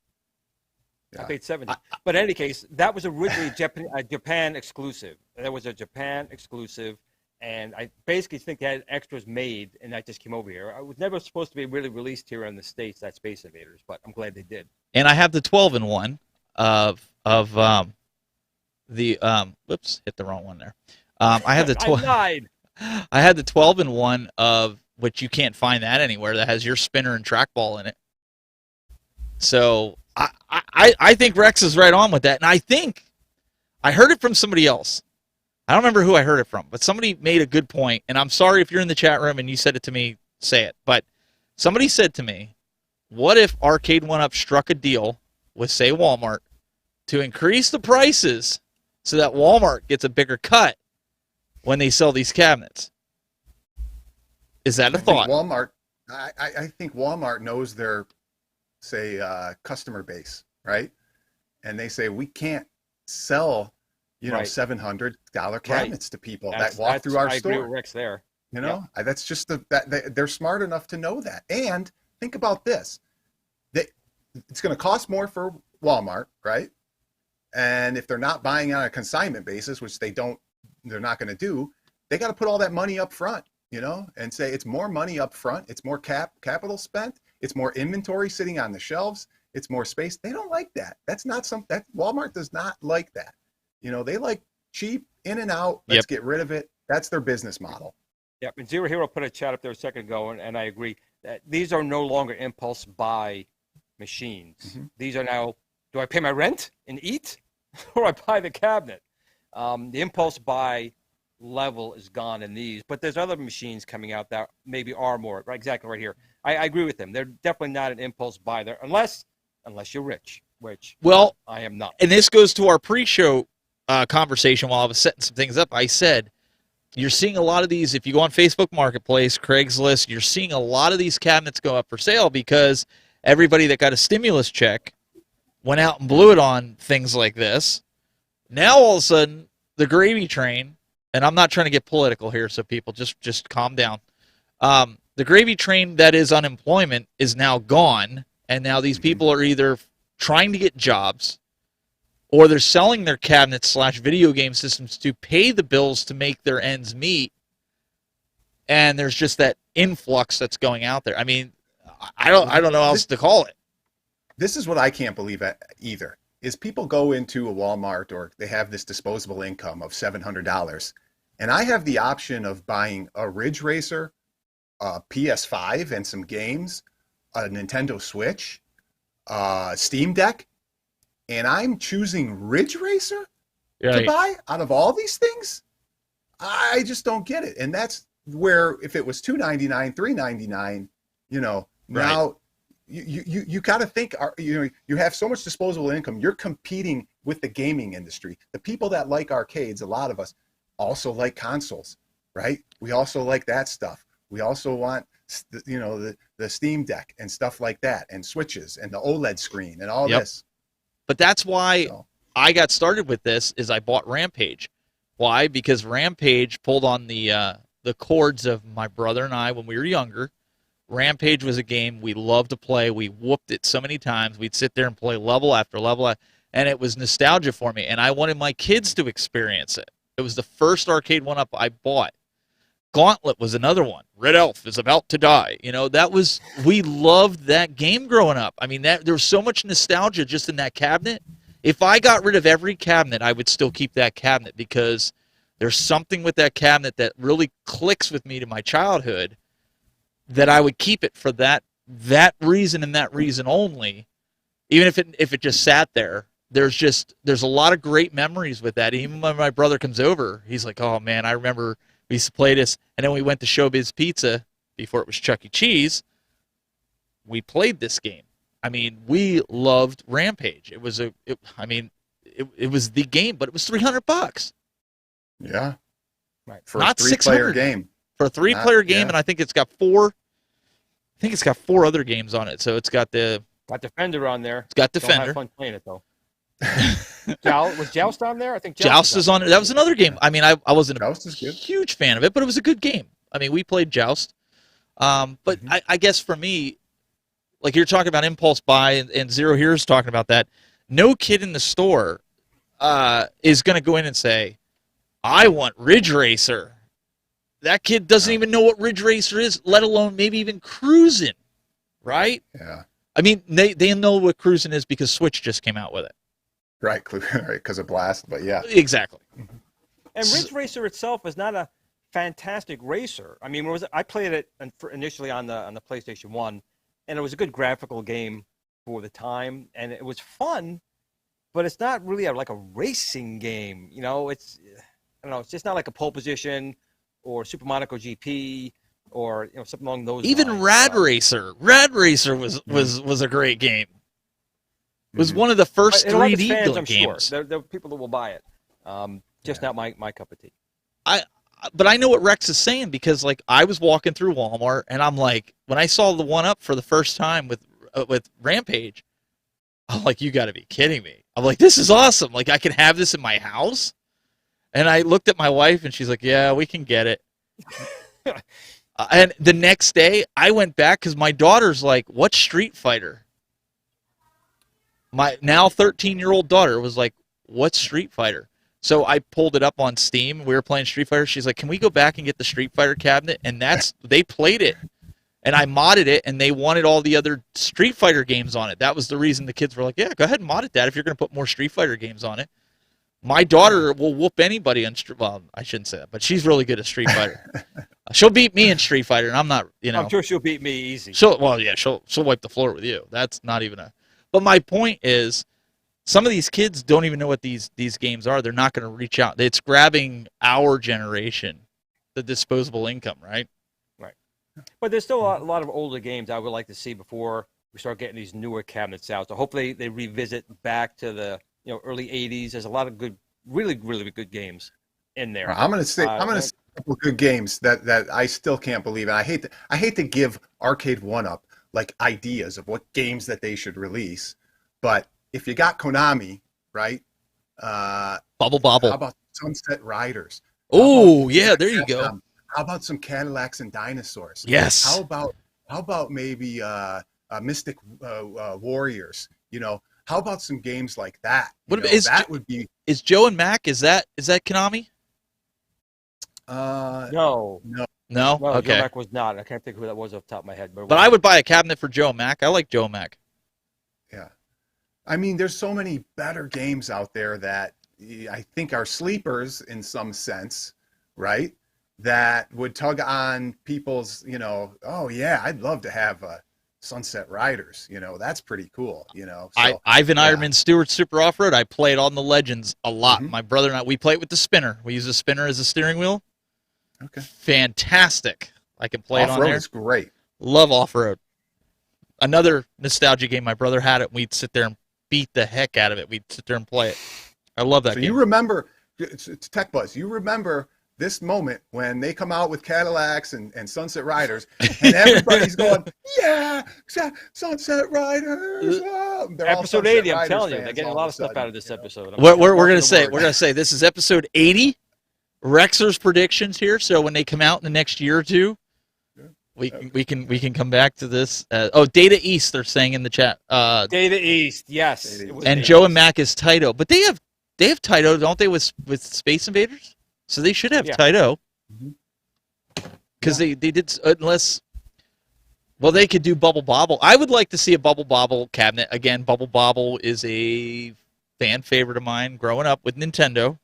I paid 70. But in any case, that was originally a Japan exclusive. That was a Japan exclusive, and I basically think they had extras made, and that just came over here. It was never supposed to be really released here in the States, that Space Invaders, but I'm glad they did. And I have the 12-in-1 of the whoops, hit the wrong one there. I have the 12. I had the 12-in-1 of which you can't find that anywhere that has your spinner and trackball in it. So I think Rex is right on with that, and I think I heard it from somebody else. I don't remember who I heard it from, but somebody made a good point, and I'm sorry if you're in the chat room and you said it to me, say it. But somebody said to me, what if Arcade 1-Up struck a deal with, say, Walmart to increase the prices so that Walmart gets a bigger cut when they sell these cabinets? Is that a thought? I think Walmart knows their, say, customer base, right? And they say, we can't sell, $700 cabinets to people that walk through our store. I agree with Rex there. That's just they're smart enough to know that. And think about this. It's going to cost more for Walmart, right? And if they're not buying on a consignment basis, which they're not going to do, they got to put all that money up front, and say it's more money up front. It's more capital spent. It's more inventory sitting on the shelves. It's more space. They don't like that. That's not that Walmart does not like that. They like cheap, in and out. Let's get rid of it. That's their business model. Yep. And Zero Hero put a chat up there a second ago, and I agree that these are no longer impulse buy machines. Mm-hmm. These are now, do I pay my rent and eat, or I buy the cabinet? The impulse buy level is gone in these, but there's other machines coming out that maybe are more, right? Exactly right here. I agree with them. They're definitely not an impulse buy there, unless you're rich, which I am not. And this goes to our pre-show conversation while I was setting some things up. I said, you're seeing a lot of these. If you go on Facebook Marketplace, Craigslist, you're seeing a lot of these cabinets go up for sale because everybody that got a stimulus check went out and blew it on things like this. Now all of a sudden, the gravy train, and I'm not trying to get political here, so people just calm down. The gravy train that is unemployment is now gone, and now these people are either trying to get jobs or they're selling their cabinets / video game systems to pay the bills to make their ends meet. And there's just that influx that's going out there. I mean, I don't know how else to call it. This is what I can't believe either, is people go into a Walmart or they have this disposable income of $700, and I have the option of buying a Ridge Racer, a PS5 and some games, a Nintendo Switch, Steam Deck, and I'm choosing Ridge Racer to buy out of all these things? I just don't get it. And that's where, if it was $299, $399, now you got to think, you have so much disposable income. You're competing with the gaming industry. The people that like arcades, a lot of us also like consoles, right? We also like that stuff. We also want, the Steam Deck and stuff like that, and Switches and the OLED screen and all this. But that's why I got started with this, is I bought Rampage. Why? Because Rampage pulled on the chords of my brother and I when we were younger. Rampage was a game we loved to play. We whooped it so many times. We'd sit there and play level after level, and it was nostalgia for me, and I wanted my kids to experience it. It was the first arcade one-up I bought. Gauntlet was another one. Red Elf is about to die. We loved that game growing up. I mean, there was so much nostalgia just in that cabinet. If I got rid of every cabinet, I would still keep that cabinet, because there's something with that cabinet that really clicks with me to my childhood, that I would keep it for that reason and that reason only. Even if it just sat there, there's a lot of great memories with that. Even when my brother comes over, he's like, "Oh man, I remember we used to play this." And then we went to Showbiz Pizza before it was Chuck E. Cheese. We played this game. I mean, we loved Rampage. It was it was the game, but it was $300. Yeah, right. For not a 3-player 600 game. For a 3-player game, and I think it's got four other games on it. So it's got Defender on there. It's got Don't Defender. have fun playing it though. Was Joust on there? I think Joust is on it. That was another game. I mean, I wasn't Joust a is good. huge fan of it, but it was a good game. I mean, we played Joust. But I guess for me, like you're talking about impulse buy, and Zero Here's talking about that, no kid in the store is going to go in and say, "I want Ridge Racer." That kid doesn't even know what Ridge Racer is, let alone maybe even cruising, right? Yeah. I mean, they know what cruising is because Switch just came out with it. Right, because of Blast, but yeah. Exactly. And Ridge Racer itself is not a fantastic racer. I mean, I played it initially on the PlayStation 1, and it was a good graphical game for the time, and it was fun, but it's not really like a racing game. It's just not like a pole position or Super Monaco GP or something along those lines. Even Rad Racer. Rad Racer was a great game. It was one of the first 3D fans, I'm games. Sure. There are people that will buy it. Just not my cup of tea. But I know what Rex is saying, because like I was walking through Walmart and I'm like, when I saw the one up for the first time with Rampage, I'm like, you got to be kidding me. I'm like, this is awesome. Like I can have this in my house. And I looked at my wife and she's like, yeah, we can get it. And the next day I went back because my daughter's like, what's Street Fighter? My now 13-year-old daughter was like, what's Street Fighter? So I pulled it up on Steam. We were playing Street Fighter. She's like, can we go back and get the Street Fighter cabinet? And they played it. And I modded it, and they wanted all the other Street Fighter games on it. That was the reason the kids were like, yeah, go ahead and mod it, Dad, if you're going to put more Street Fighter games on it. My daughter will whoop anybody on Street. Well, I shouldn't say that, but she's really good at Street Fighter. She'll beat me in Street Fighter, and I'm not. I'm sure she'll beat me easy. She'll wipe the floor with you. That's not even a. But my point is, some of these kids don't even know what these games are. They're not going to reach out. It's grabbing our generation, the disposable income, right? Right. But there's still a lot of older games I would like to see before we start getting these newer cabinets out. So hopefully they revisit back to the early 80s. There's a lot of good, really, really good games in there. I'm gonna say couple good games that I still can't believe. And I hate to give Arcade One Up like ideas of what games that they should release, but if you got Konami, right? Bubble How Bobble. about Sunset Riders? Oh, yeah, there you go. How about some Cadillacs and Dinosaurs? Yes. How about maybe Mystic Warriors? How about some games like that? That would be. Is Joe and Mac? Is that Konami? No. No. No, Okay. Joe Mac was not. I can't think who that was off the top of my head. But I would buy a cabinet for Joe and Mac. I like Joe and Mac. Yeah. I mean, there's so many better games out there that I think are sleepers in some sense, right? That would tug on people's, oh yeah, I'd love to have Sunset Riders. That's pretty cool. Ivan Ironman Stewart Super Off Road. I played on the Legends a lot. Mhm. My brother and I, we play it with the spinner. We use the spinner as a steering wheel. Okay. Fantastic. I can play it on Off-road there. is great. Love Off Road. Another nostalgia game. My brother had it. And we'd sit there and beat the heck out of it. We'd sit there and play it. I love that So game. you remember, it's Tech Buzz. You remember this moment when they come out with Cadillacs and Sunset Riders, and everybody's going, "Yeah, Sunset Riders!" Oh, they're all Episode Sunset 80, I'm Riders telling you, fans they're getting a all lot of of stuff sudden, out of this episode. We're gonna Mark say the word. this is episode 80. Rexer's predictions here. So when they come out in the next year or two, we can come back to this. Data East, they're saying in the chat. Data East, yes. Data it was And Data Joe East. and Mac is Taito, but they have Taito, don't they? With Space Invaders, so they should have Yeah. Taito Mhm. because they did unless. Well, they could do Bubble Bobble. I would like to see a Bubble Bobble cabinet again. Bubble Bobble is a fan favorite of mine growing up with Nintendo.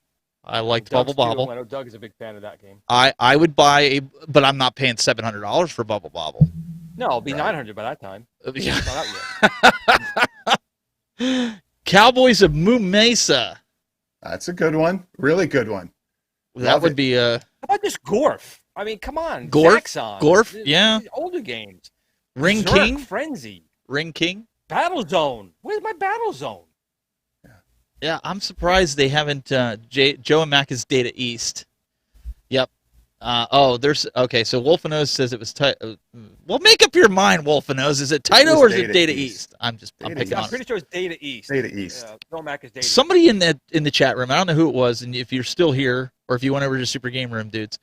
I liked Doug's Bubble too. Bobble. I know Doug is a big fan of that game. I would buy but I'm not paying $700 for Bubble Bobble. No, it'll be Right. 900 by that time. Yeah. It's not out yet. Cowboys of Moon Mesa. That's a good one. Really good one. That Love would it. be a How about this Gorf? I mean, come on. Gorf? Zaxxon. Gorf? These- Yeah. these older games. Ring Zerk, King. Frenzy. Ring King. Battle Zone. Where's my Battle Zone? Yeah, I'm surprised they haven't. Joe and Mac is Data East. Yep. There's okay. So Wolfenose says it was Taito. Well, make up your mind, Wolfenose. Is it Taito was or is it Data Data East. East? I'm Data picking East. I'm on. pretty sure it's Data East. Data East. Joe Mac is Data East. Somebody in the chat room. I don't know who it was, and if you're still here or if you went over to Super Game Room, dudes,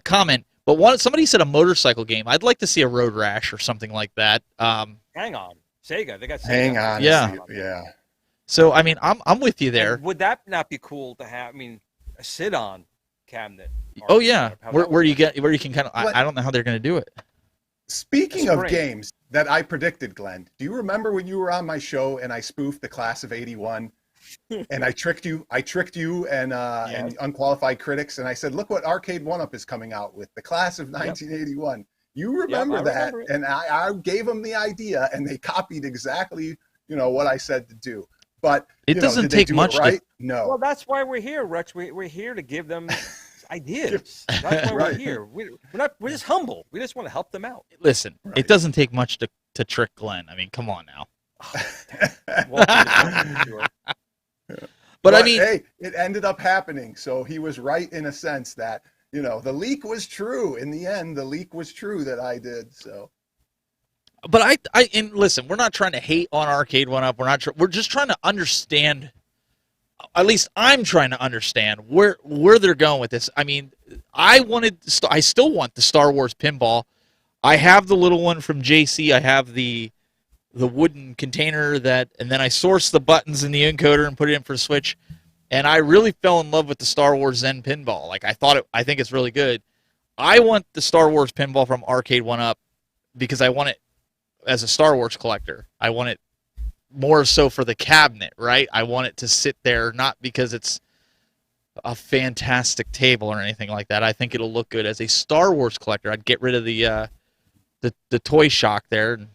comment. But somebody said a motorcycle game. I'd like to see a Road Rash or something like that. Hang on. Sega. They got Sega. Hang on. Yeah. Yeah. So I mean, I'm with you And there. would that not be cool to have? I mean, a sit-on cabinet. Oh yeah, How where that you would get where you can kind of. What? I don't know how they're going to do it. Speaking of Spring. games that I predicted, Glenn, do you remember when you were on my show and I spoofed the class of '81, and I tricked you and unqualified critics, and I said, look what Arcade One Up is coming out with, the class of 1981. You remember I that? remember it. And I gave them the idea, and they copied exactly what I said to do. But It doesn't did they take do it much to- right? No. Well, that's why we're here, Rex. We're here to give them ideas. That's why we're Right. here. We're just humble. We just want to help them out. Listen, Right. it doesn't take much to trick Glenn. I mean, come on now. Won't be the sure. But I mean, hey, it ended up happening. So he was right in a sense that, the leak was true. In the end, the leak was true that I did. So but and listen, we're not trying to hate on Arcade One Up. We're just trying to understand. At least I'm trying to understand where they're going with this. I mean, I still want the Star Wars pinball. I have the little one from JC. I have the wooden container and then I sourced the buttons in the encoder and put it in for the Switch. And I really fell in love with the Star Wars Zen pinball. Like I think it's really good. I want the Star Wars pinball from Arcade One Up because I want it as a Star Wars collector. I want it more so for the cabinet, right? I want it to sit there, not because it's a fantastic table or anything like that. I think it'll look good as a Star Wars collector. I'd get rid of the toy shock there and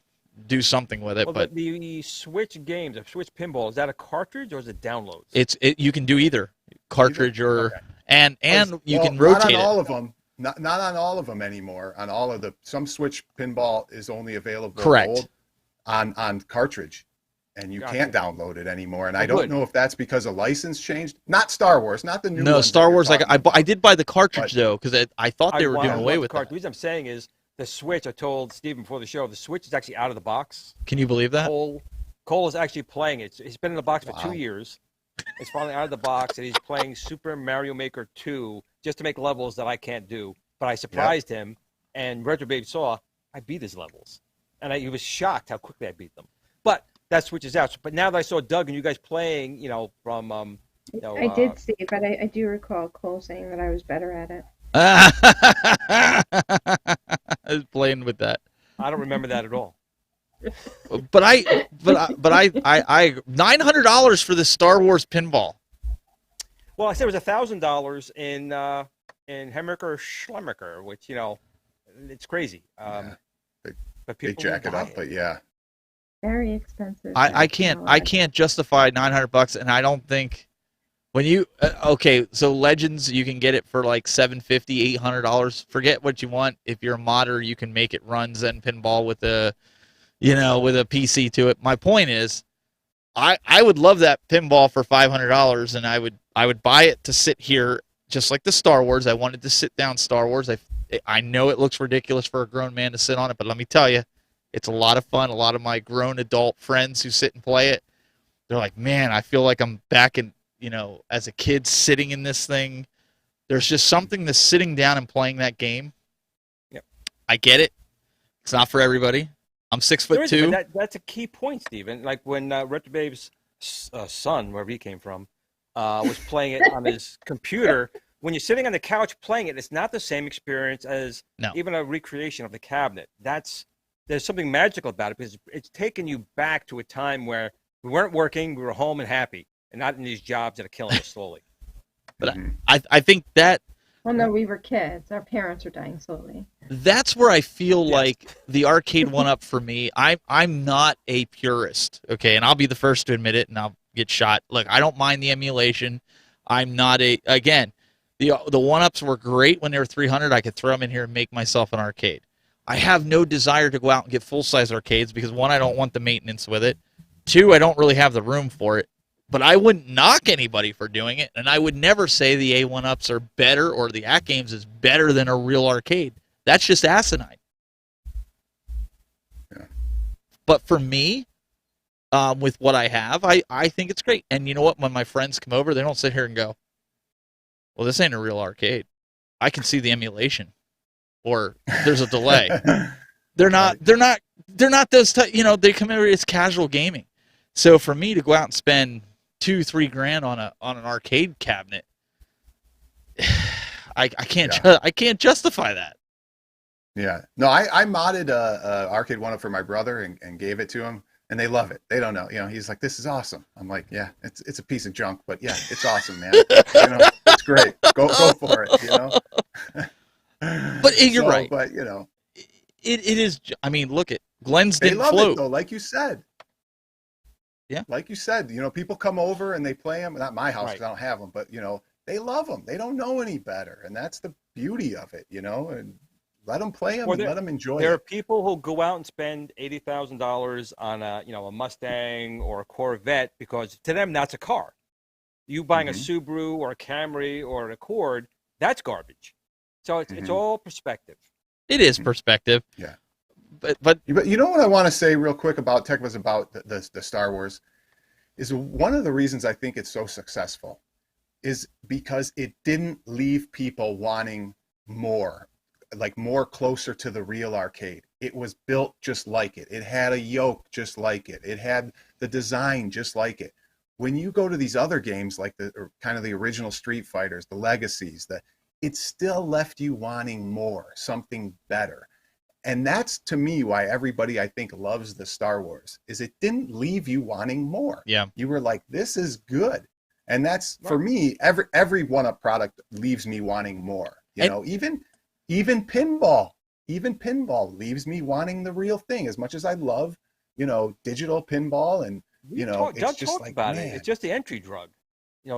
do something with it. Well, but the Switch games, the Switch pinball, is that a cartridge or is it downloads? you can do either cartridge or Okay. and you Well, can rotate not on all it. of them. Not on all of them anymore. On all of some Switch pinball is only available Correct. gold on cartridge. and you Gotcha. can't download it anymore. And Oh, I don't good. know if that's because a license changed. Not Star Wars, not the new No, ones that Star you're Wars. Like talking I about. did buy the cartridge though, because I thought they were doing away with The that. reason I'm saying is the Switch. I told Steven before the show, the Switch is actually out of the box. Can you believe that? Cole is actually playing it. It's been in the box for Wow. 2 years. It's finally out of the box, and he's playing Super Mario Maker 2 just to make levels that I can't do. But I surprised him, and Retro Babe saw I beat his levels, and he was shocked how quickly I beat them. But that Switch is out. But now that I saw Doug and you guys playing, from I did see, but I do recall Cole saying that I was better at it. I was playing with that. I don't remember that at all. But I $900 for the Star Wars pinball. Well, I said it was $1,000 in Hemmerker Schlemmerker, which it's crazy. But Big people will jacket buy up, it. but yeah. Very expensive. I can't justify $900, and I don't think when you okay. So Legends, you can get it for like $750, $800. Forget what you want. If you're a modder, you can make it run Zen Pinball with a with a PC to it. My point is, I would love that pinball for $500, and I would buy it to sit here just like the Star Wars. I wanted to sit down Star Wars. I know it looks ridiculous for a grown man to sit on it, but let me tell you, it's a lot of fun. A lot of my grown adult friends who sit and play it, they're like, man, I feel like I'm back in, as a kid sitting in this thing. There's just something to sitting down and playing that game. Yep. I get it. It's not for everybody. I'm 6'2". There is, but that's a key point, Steven. Like when Retro Babe's son, wherever he came from, was playing it on his computer. When you're sitting on the couch playing it, it's not the same experience as even a recreation of the cabinet. There's something magical about it because it's taking you back to a time where we weren't working, we were home and happy, and not in these jobs that are killing us slowly. But I think that Well, no, we were kids. Our parents are dying slowly. that's where I feel like the arcade one up for me. I'm not a purist, okay, and I'll be the first to admit it, and I'll get shot. Look, I don't mind the emulation. I'm not again. The one ups were great when they were 300. I could throw them in here and make myself an arcade. I have no desire to go out and get full size arcades because one, I don't want the maintenance with it. Two, I don't really have the room for it. But I wouldn't knock anybody for doing it, and I would never say the A1-ups are better or the At Games is better than a real arcade. That's just asinine. Yeah. But for me, with what I have, I think it's great. And you know what? When my friends come over, they don't sit here and go, well, this ain't a real arcade. I can see the emulation, or there's a delay. They're not those. They come over. It's casual gaming. So for me to go out and spend $2-3 grand on an arcade cabinet, I can't justify that. Yeah. No, I modded a arcade one up for my brother and gave it to him, and they love it. They don't know. He's like, this is awesome. I'm like, yeah, it's a piece of junk, but yeah, it's awesome, man. It's great. Go for it. But you're right. But it is. I mean, look at Glenn's they didn't love float. it though, like you said. Yeah. Like you said, people come over and they play them. Not my house because Right. I don't have them, but they love them. They don't know any better, and that's the beauty of it, and let them play them Well, and let them enjoy There are it. people who go out and spend $80,000 on a Mustang or a Corvette because to them that's a car. You buying a Subaru or a Camry or an Accord, that's garbage. So it's all perspective. It is perspective. Yeah. But You know what I want to say real quick about Tech was about the Star Wars is one of the reasons I think it's so successful is because it didn't leave people wanting more, like more closer to the real arcade. It was built just like it. It had a yoke just like it. It had the design just like it. When you go to these other games like the original Street Fighters, the Legacies, it still left you wanting more, something better. And that's, to me, why everybody, I think, loves the Star Wars, is it didn't leave you wanting more. Yeah. You were like, this is good. And that's, for me, every one-up product leaves me wanting more. Even pinball. Even pinball leaves me wanting the real thing. As much as I love, digital pinball and, Doug it's just talked like, about man. it. It's just the entry drug.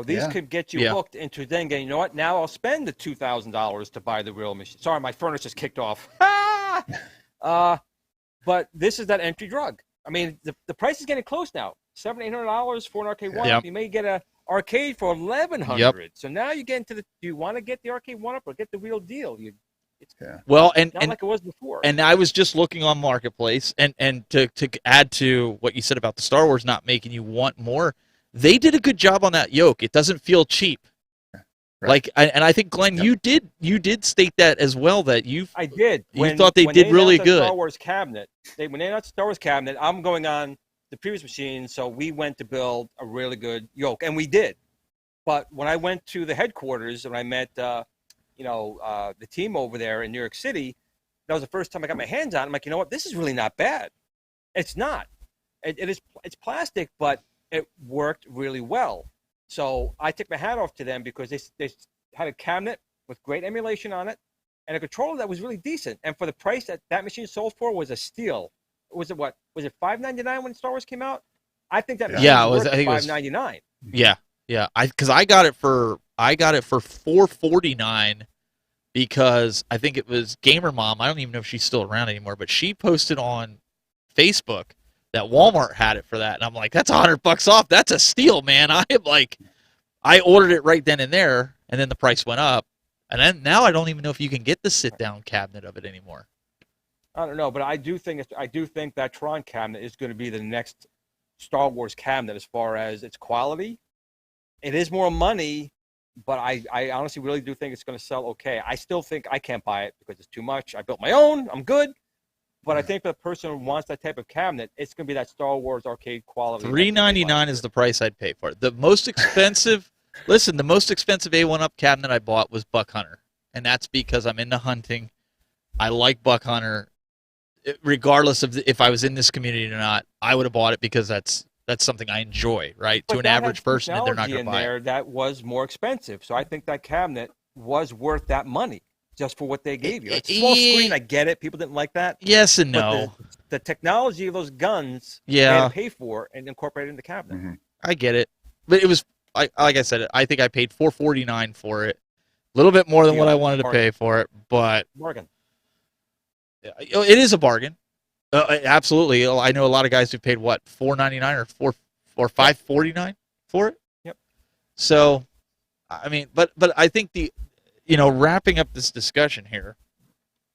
These Yeah. could get you hooked into then getting, what, now I'll spend the $2,000 to buy the real machine. Sorry, my furnace just kicked off. But this is that entry drug. I mean, the price is getting close now. $700-800 for an arcade Yeah. one-up. Yep. You may get a arcade for $1,100. So now you get into the. Do you want to get the arcade one-up or get the real deal? Well, and Not like it was before. And I was just looking on Marketplace, and to add to what you said about the Star Wars not making you want more, they did a good job on that yoke. It doesn't feel cheap. Right. And I think Glenn, Yep. you did state that as well, that I did. You thought they did really announced the good. Star Wars cabinet. When they announced the Star Wars cabinet, I'm going on the previous machine, so we went to build a really good yoke, and we did. But when I went to the headquarters and I met, the team over there in New York City, that was the first time I got my hands on it. I'm like, you know what? This is really not bad. It's not. It's plastic, but it worked really well. So I took my hat off to them because they had a cabinet with great emulation on it and a controller that was really decent. And for the price that machine sold for was a steal. Was it $5.99 when Star Wars came out? I think that machine Yeah, it was- was I think it was- $5.99. yeah. Because I got it for $4.49 because I think it was Gamer Mom. I don't even know if she's still around anymore, but she posted on Facebook that Walmart had it for that, and I'm like, that's $100 off. That's a steal, man. I am like, I ordered it right then and there, and then the price went up, and then now I don't even know if you can get the sit-down cabinet of it anymore. I don't know, but I do think that Tron cabinet is going to be the next Star Wars cabinet as far as its quality. It is more money, but I honestly really do think it's going to sell okay. I still think I can't buy it because it's too much. I built my own. I'm good. But I think for the person who wants that type of cabinet, it's going to be that Star Wars arcade quality. $399 is the price I'd pay for it. The most expensive, the most expensive A1 Up cabinet I bought was Buck Hunter, and that's because I'm into hunting. I like Buck Hunter. Regardless of if I was in this community or not, I would have bought it because that's something I enjoy, right? But To an that average had person, and they're not technology going to buy in there it. that was more expensive. So I think that cabinet was worth that money just for what they gave you. It's a small screen. I get it. People didn't like that. Yes and But no. the technology of those guns, they Yeah, had to pay for and incorporate it in the cabinet. Mhm. I get it, but it was like I said, I think I paid $4.49 for it, a little bit more than what I wanted to pay for it, but Bargain. it is a bargain. Absolutely, I know a lot of guys who paid what $4.99 or $5.49 for it. Yep. So, I mean, but I think wrapping up this discussion here,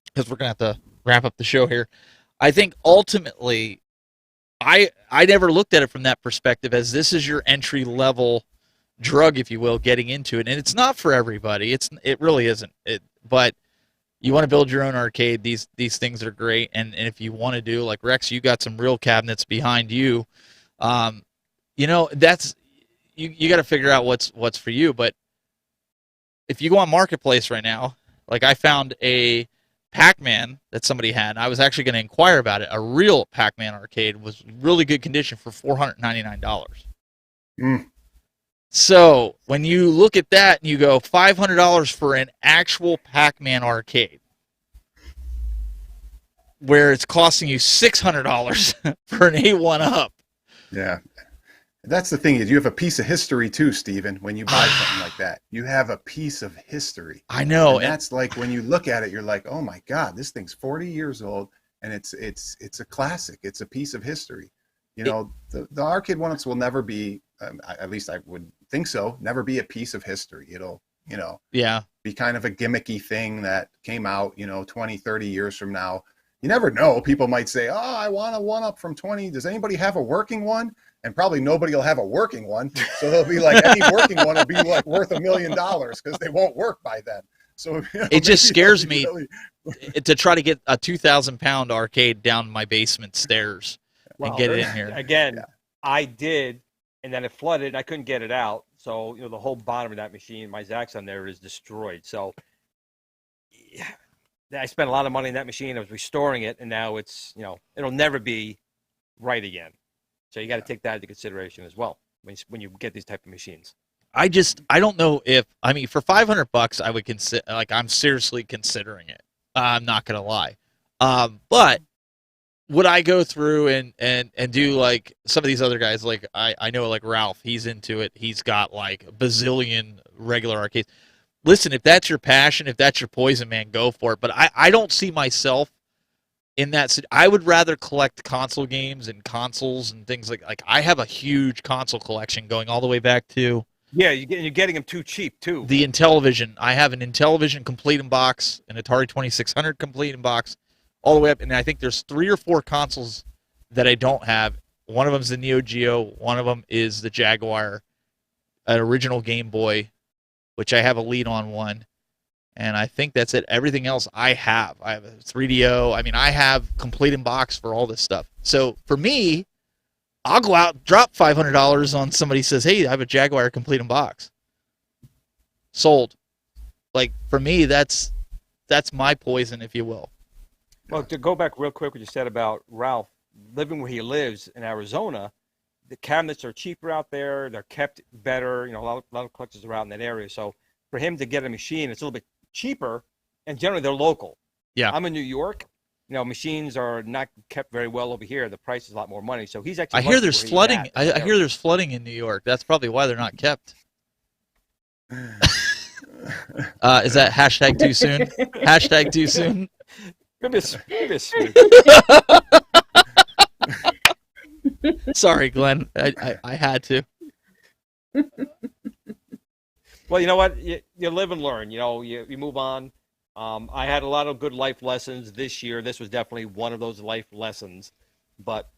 because we're gonna have to wrap up the show here. I think ultimately, I never looked at it from that perspective as this is your entry level drug, if you will, getting into it, and it's not for everybody. It really isn't. But you want to build your own arcade. These things are great, and if you want to do like Rex, you got some real cabinets behind you. That's you got to figure out what's for you. But if you go on Marketplace right now, like I found a Pac-Man that somebody had. And I was actually going to inquire about it. A real Pac-Man arcade was really good condition for $499. Mm. So when you look at that and you go $500 for an actual Pac-Man arcade, where it's costing you $600 for an A1 Up. Yeah. That's the thing is you have a piece of history too, Steven, when you buy something like that. You have a piece of history. I know. And that's like when you look at it, you're like, oh my God, this thing's 40 years old and it's a classic. It's a piece of history. The arcade one-ups will never be, at least I would think so, never be a piece of history. It'll, yeah, be kind of a gimmicky thing that came out, 20, 30 years from now. You never know. People might say, oh, I want a one-up from 20. Does anybody have a working one? And probably nobody will have a working one. So they'll be like, any working one will be like worth $1 million because they won't work by then. So it just scares me really... to try to get a 2,000-pound arcade down my basement stairs and get it in here. Again, Yeah. I did, and then it flooded. And I couldn't get it out. So the whole bottom of that machine, my Zaxxon there, is destroyed. So yeah, I spent a lot of money in that machine. I was restoring it, and now it's it'll never be right again. So you got to take that into consideration as well when you get these type of machines. I don't know for $500 I would consider, like, I'm seriously considering it. I'm not gonna lie, but would I go through and do like some of these other guys? Like I know like Ralph, he's into it. He's got like a bazillion regular arcades. Listen, if that's your passion, if that's your poison, man, go for it. But I don't see myself in that I would rather collect console games and consoles and things like I have a huge console collection going all the way back to Yeah, you're getting them too cheap too. the Intellivision. I have an Intellivision complete in box, an Atari 2600 complete in box, all the way up, and I think there's 3 or 4 consoles that I don't have. One of them is the Neo Geo, one of them is the Jaguar, an original Game Boy, which I have a lead on one. And I think that's it. Everything else I have. I have a 3DO. I mean, I have complete in box for all this stuff. So for me, I'll go out, drop $500 on somebody says, hey, I have a Jaguar complete in box. Sold. Like, for me, that's my poison, if you will. Well, to go back real quick, what you said about Ralph living where he lives in Arizona, the cabinets are cheaper out there. They're kept better. You know, a lot of collectors are out in that area. So for him to get a machine, it's a little bit cheaper, and generally they're local. Yeah. I'm in New York. You know, machines are not kept very well over here. The price is a lot more money. So he's actually. I hear there's flooding. I hear there's flooding in New York. That's probably why they're not kept. Is that hashtag too soon? Hashtag too soon? Maybe sweet. Sorry, Glenn. I had to. Well, you know what? You live and learn. You know, you move on. I had a lot of good life lessons this year. This was definitely one of those life lessons. But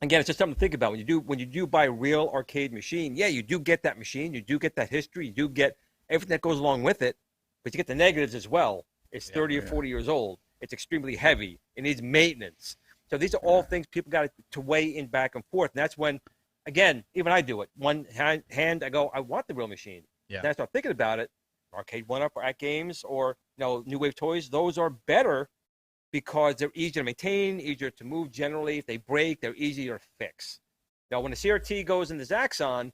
again, it's just something to think about. When you do buy a real arcade machine, yeah, you do get that machine. You do get that history. You do get everything that goes along with it. But you get the negatives as well. It's 30 or 40 years old. It's extremely heavy. It needs maintenance. So these are all things people got to weigh in back and forth. And that's when, again, even I do it. One hand, I go, I want the real machine. Yeah. Then I start thinking about it. Arcade 1-Up or at games or New Wave toys, those are better because they're easier to maintain, easier to move generally. If they break, they're easier to fix. Now, when the CRT goes in the Zaxxon,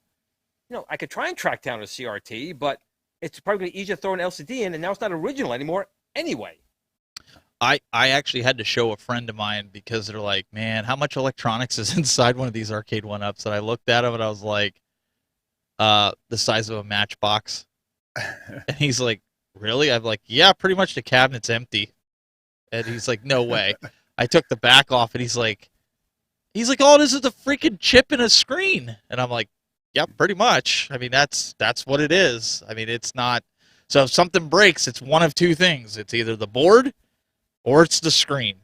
I could try and track down a CRT, but it's probably easier to throw an LCD in, and now it's not original anymore anyway. I actually had to show a friend of mine because they're like, man, how much electronics is inside one of these Arcade 1-Ups? And I looked at him and I was like, the size of a matchbox. And he's like, really? I'm like, yeah, pretty much the cabinet's empty. And he's like, no way. I took the back off and he's like, all it is a freaking chip in a screen. And I'm like, yeah, pretty much. I mean, that's what it is. I mean, it's not. So if something breaks, it's one of two things. It's either the board or it's the screen.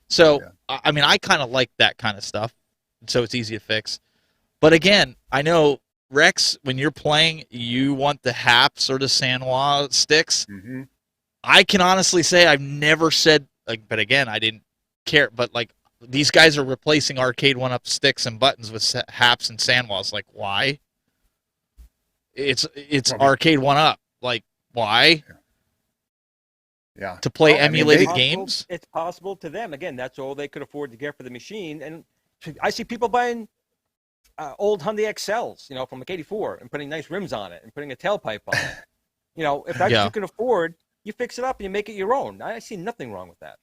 So I mean, I kind of like that kind of stuff, so it's easy to fix. But again, I know, Rex, when you're playing, you want the Haps or the Sanwa sticks. Mm-hmm. I can honestly say I've never said, but again, I didn't care. But these guys are replacing Arcade 1-Up sticks and buttons with Haps and Sanwas. Like, why? It's Arcade 1-Up. Like, why? Yeah. To play emulated games? It's possible to them. Again, that's all they could afford to get for the machine. And I see people buying old Hyundai XLs, from like '84 and putting nice rims on it and putting a tailpipe on it. If that's what you can afford, you fix it up and you make it your own. I see nothing wrong with that.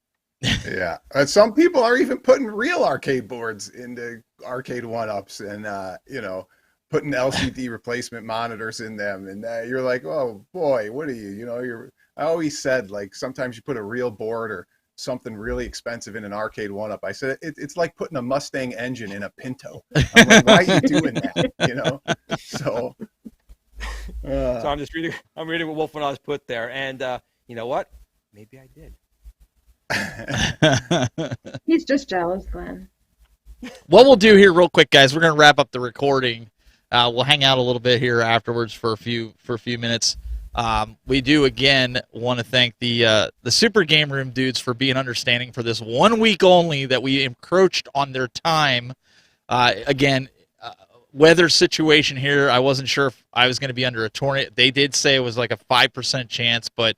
Yeah. And some people are even putting real arcade boards into Arcade 1-Ups and, putting LCD replacement monitors in them. And you're like, oh, boy, what are you? I always said, sometimes you put a real board or something really expensive in an Arcade 1-Up. I said, it's like putting a Mustang engine in a Pinto. I'm like, why are you doing that? So I'm just reading what Wolf and Oz put there. And you know what? Maybe I did. He's just jealous, Glenn. What we'll do here real quick, guys, we're going to wrap up the recording. We'll hang out a little bit here afterwards for a few minutes. We do again want to thank the Super Game Room dudes for being understanding for this 1 week only that we encroached on their time. Weather situation here, I wasn't sure if I was going to be under a tornado. They did say it was like a 5% chance, but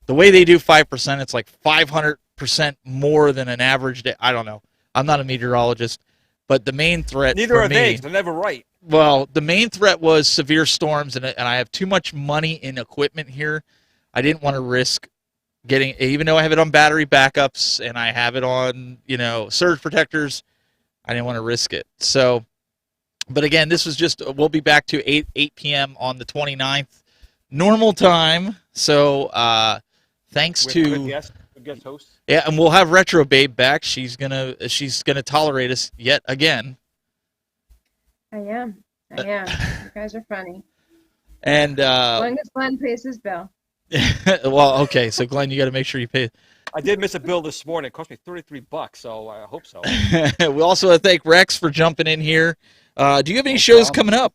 the way they do 5%, it's like 500% more than an average day. I don't know. I'm not a meteorologist, but the main threat Neither for are me, they. They're never right. Well, the main threat was severe storms, and I have too much money in equipment here. I didn't want to risk getting, even though I have it on battery backups and I have it on, surge protectors, I didn't want to risk it. So, but again, this was just, we'll be back to 8 p.m. on the 29th, normal time. So, thanks With to... good guest host. Yeah, and we'll have Retro Babe back. She's gonna tolerate us yet again. I am. You guys are funny. And As long as Glenn pays his bill. well, okay, so Glenn, you got to make sure you pay. I did miss a bill this morning. It cost me $33, so I hope so. We also want to thank Rex for jumping in here. Do you have any No shows problem. coming up?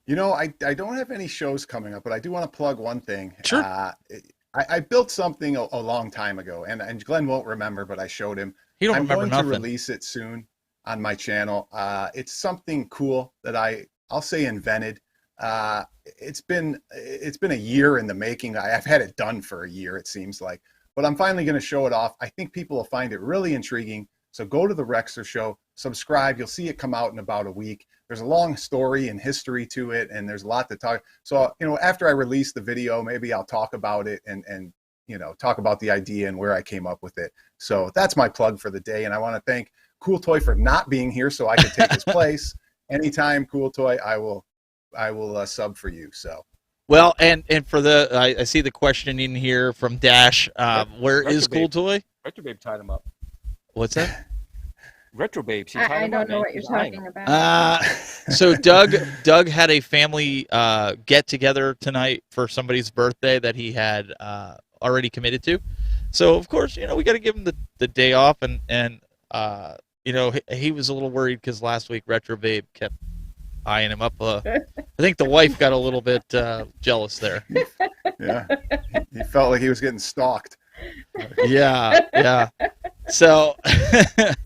You know, I don't have any shows coming up, but I do want to plug one thing. Sure. I built something a long time ago, and Glenn won't remember, but I showed him. He don't I'm remember going nothing. to release it soon on my channel. It's something cool that I'll say invented. It's been a year in the making. I've had it done for a year, it seems like, but I'm finally going to show it off. I think people will find it really intriguing. So go to the Rexer Show, subscribe. You'll see it come out in about a week. There's a long story and history to it, and there's a lot to talk. So, you know, after I release the video, maybe I'll talk about it and you know, talk about the idea and where I came up with it. So that's my plug for the day. And I want to thank Cool Toy for not being here so I could take his place. Anytime, Cool Toy, I will sub for you. So. Well, and for the I see the question in here from Dash. Where is Cool Toy? Retro Babe tied him up. What's that? Retro Babe. She tied I him up, don't know man. what you're She's lying. talking about. So Doug had a family get together tonight for somebody's birthday that he had already committed to. So of course, you know, we got to give him the day off, and you know, he was a little worried because last week Retro Babe kept eyeing him up. I think the wife got a little bit jealous there. Yeah, he felt like he was getting stalked. Yeah. So,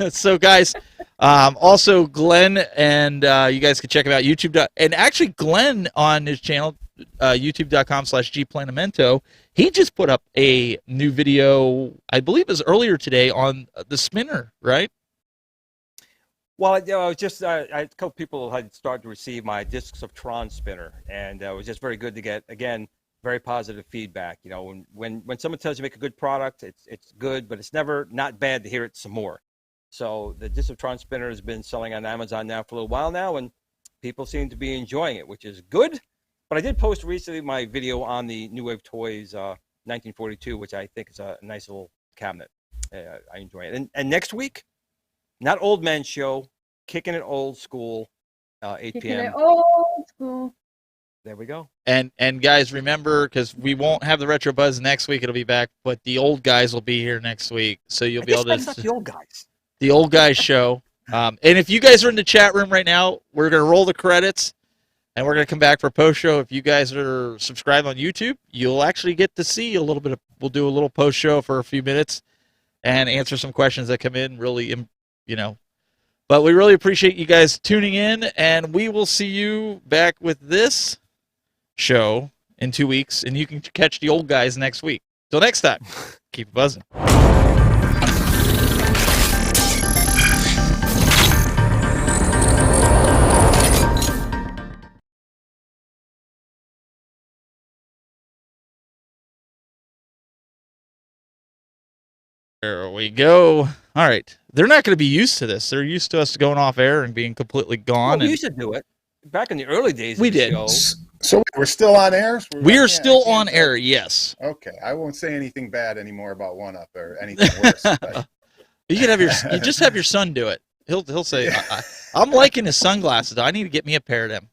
so guys, also Glenn, and you guys can check him out YouTube. And actually, Glenn on his channel, youtube.com/gplanamento, he just put up a new video. I believe it was earlier today on the spinner, right? Well, you know, I was just a couple people had started to receive my Discs of Tron spinner, and it was just very good to get, again, very positive feedback. You know, when someone tells you make a good product, it's good, but it's never not bad to hear it some more. So the Discs of Tron spinner has been selling on Amazon now for a little while now, and people seem to be enjoying it, which is good. But I did post recently my video on the New Wave Toys 1942, which I think is a nice little cabinet. I enjoy it. And next week, not Old Man Show, Kicking It Old School, 8 Kicking p.m. it old school. There we go. And guys, remember, because we won't have the Retro Buzz next week, it'll be back, but the old guys will be here next week, so you'll be able That's not to the old guys. the old guys show. And if you guys are in the chat room right now, we're gonna roll the credits, and we're gonna come back for post show. If you guys are subscribed on YouTube, you'll actually get to see a little bit of. We'll do a little post show for a few minutes, and answer some questions that come in. Really, you know. But we really appreciate you guys tuning in, and we will see you back with this show in 2 weeks, and you can catch the old guys next week. Till next time, keep it buzzing. There we go. All right. They're not going to be used to this. They're used to us going off air and being completely gone. Well, we and used to do it back in the early days. We of the did. Show. So we're still on air? we are I still can't on say- air, yes. Okay, I won't say anything bad anymore about One Up or anything worse. But You can have you just have your son do it. He'll say, I'm liking his sunglasses. I need to get me a pair of them.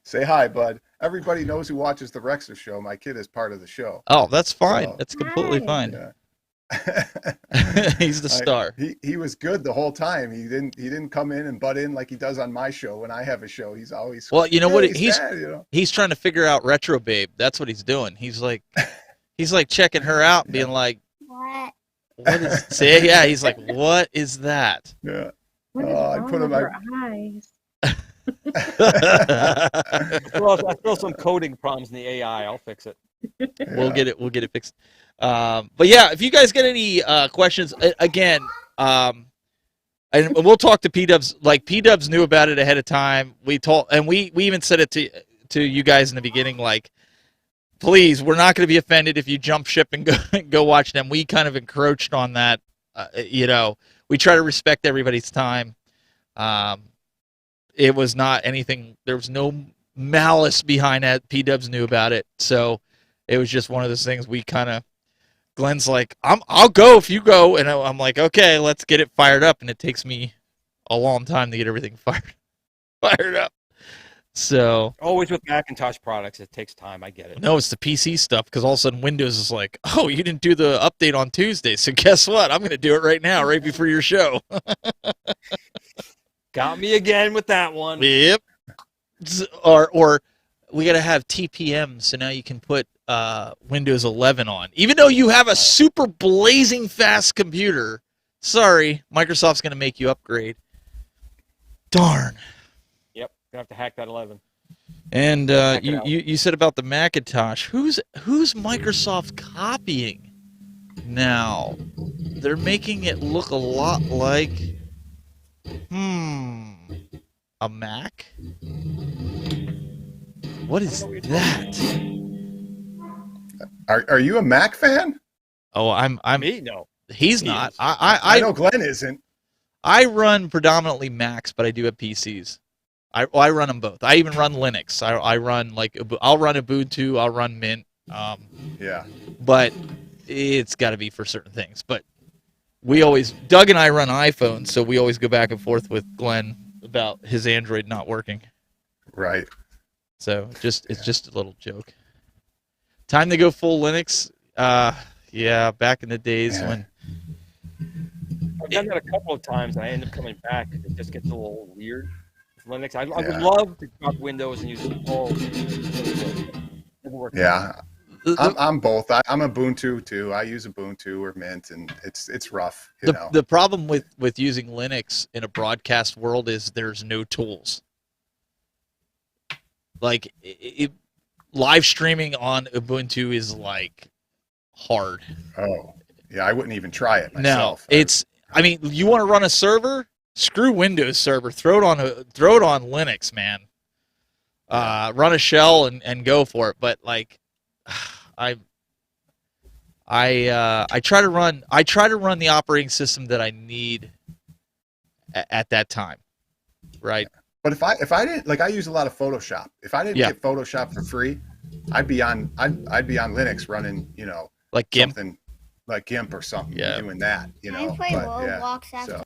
say hi, bud. Everybody knows who watches the Rexer Show. My kid is part of the show. Oh, that's fine. Oh. That's completely Nice. fine. Yeah. He's the star. He was good the whole time. He didn't come in and butt in like he does on my show when I have a show. He's always Well, you know what? "Hey, He's Dad," you know. he's trying to figure out Retro Babe. That's what he's doing. He's like checking her out, being like, What? "What is?" Say, yeah. He's like, "What is that?" Yeah. What is Oh, I wrong put with him- her eyes? I throw some coding problems in the AI. I'll fix it. We'll get it fixed. But yeah, if you guys get any questions, again, and we'll talk to P-Dubs. Like P-Dubs knew about it ahead of time. We even said it to you guys in the beginning. Like, please, we're not going to be offended if you jump ship and go watch them. We kind of encroached on that. You know, we try to respect everybody's time. It was not anything. There was no malice behind that. P-Dubs knew about it, so it was just one of those things we kind of Glenn's like, I'll go if you go, and I'm like, okay, let's get it fired up, and it takes me a long time to get everything fired up. So Always with Macintosh products, it takes time. I get it. no, it's the PC stuff because all of a sudden Windows is like, oh, you didn't do the update on Tuesday, so guess what? I'm gonna do it right now, right before your show. Got me again with that one. Yep. Or we gotta have TPM, so now you can put Windows 11 on, even though you have a super blazing fast computer. Sorry, Microsoft's gonna make you upgrade. Darn. Yep, gonna have to hack that 11. And Check it you, out. you said about the Macintosh. Who's Microsoft copying now? They're making it look a lot like a Mac. What is that? Are you a Mac fan? Oh, I'm. Me? No. He's He not. is. I know Glenn isn't. I run predominantly Macs, but I do have PCs. I run them both. I even run Linux. I run I'll run Ubuntu. I'll run Mint. Yeah. But it's got to be for certain things. But Doug and I run iPhones, so we always go back and forth with Glenn about his Android not working. Right. So it's just a little joke. Time to go full Linux. Yeah, back in the days Yeah. when. I've done that a couple of times, and I end up coming back because it just gets a little weird. With Linux. I would Yeah. love to drop Windows and use it all. Never worked. Yeah. I'm both. I'm Ubuntu too. I use Ubuntu or Mint, and it's rough. You know. The problem with using Linux in a broadcast world is there's no tools. Like live streaming on Ubuntu is like hard. Oh, yeah. I wouldn't even try it No, myself. I mean, you want to run a server? Screw Windows server. Throw it on Linux, man. Run a shell and go for it. But like, I try to run the operating system that I need at that time, right? But if I didn't, like, I use a lot of Photoshop. If I didn't Yeah. get Photoshop for free, I'd be on Linux running, Like GIMP. something like GIMP or something, Yeah. doing that, I play But, Roblox after. so.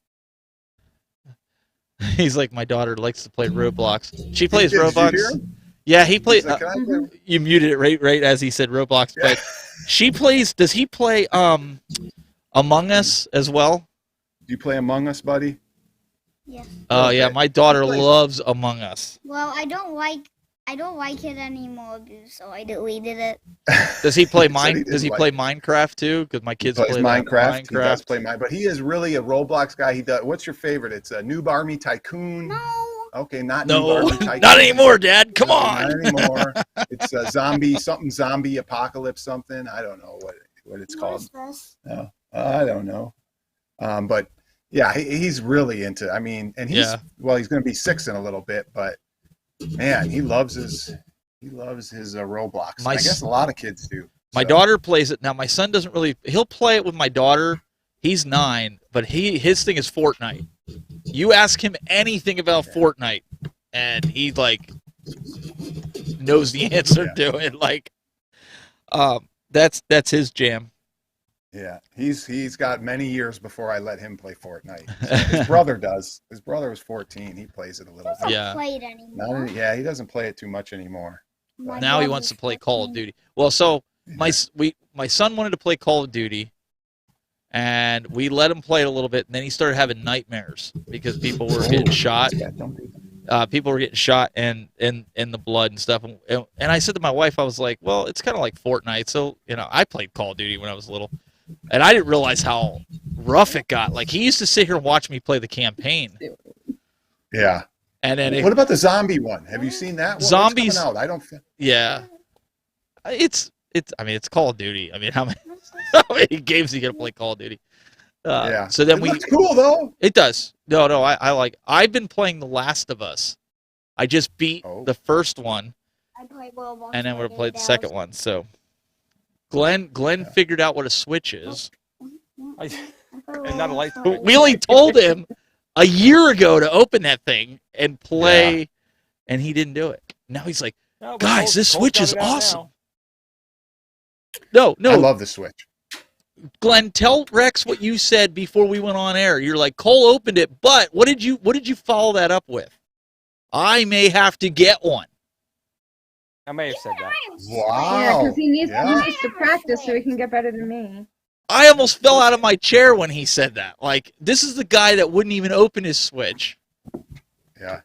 He's like, my daughter likes to play Roblox. She plays Did you Roblox. hear him? Yeah, he plays. He's like, "Can I play?" You muted it right as he said Roblox, Yeah. but she plays. Does he play Among Us as well? Do you play Among Us, buddy? Yes. Oh yeah, Okay. my daughter He plays- loves Among Us. Well, I don't like it anymore, so I deleted it. Does he play He said he Does he didn't play Minecraft too? Because my He kids plays play Minecraft. He does Minecraft. play Minecraft, but he is really a Roblox guy. He does. What's your favorite? It's a Noob Army Tycoon. No. Okay, not Noob No, Army Tycoon. not anymore, Dad. Come No, on. Not anymore. It's a zombie apocalypse something. I don't know what it's What called. is this? No, I don't know. But yeah, he's really into. I mean, and he's Yeah. he's going to be 6 in a little bit, but man, he loves his Roblox. My I guess a lot of kids do. My So, daughter plays it now. My son doesn't really. He'll play it with my daughter. He's 9, but his thing is Fortnite. You ask him anything about Fortnite, and he like knows the answer to it. Like, that's his jam. Yeah, he's got many years before I let him play Fortnite. So his brother does. His brother was 14. He plays it a little I bit. Yeah. don't play it anymore. Yeah, he doesn't play it too much anymore. My Now he brother's wants to play Call of 14. Duty. Well, so Yeah. my son wanted to play Call of Duty, and we let him play it a little bit, and then he started having nightmares because people were getting shot. People were getting shot and in the blood and stuff. And I said to my wife, I was like, well, it's kind of like Fortnite. So, I played Call of Duty when I was little. And I didn't realize how rough it got. Like, he used to sit here and watch me play the campaign. Yeah. And then, What about the zombie one? Have you seen that one? What's Zombies- coming out? I don't. yeah. It's Call of Duty. I mean, how many games are you going to play Call of Duty? Yeah. So then It looks cool though. It does. No, I've been playing The Last of Us. I just beat Oh. the first one, I play Roblox. and then we're for played the 8 second hours. one. So, Glenn figured out what a Switch is. I, I play And not a Roblox light- for 8 We only told him a year ago to open that thing and play, and he didn't do it. Now he's like, no, but guys, Cole's- this Cole's Switch got is it out awesome. now. no, I love the Switch. Glenn, tell Rex what you said before we went on air. You're like, Cole opened it, but what did you follow that up with? I may have to get one. I may have said that. Wow. Yeah, because he needs Yeah. to practice so he can get better than me. I almost fell out of my chair when he said that. Like, this is the guy that wouldn't even open his Switch. Yeah.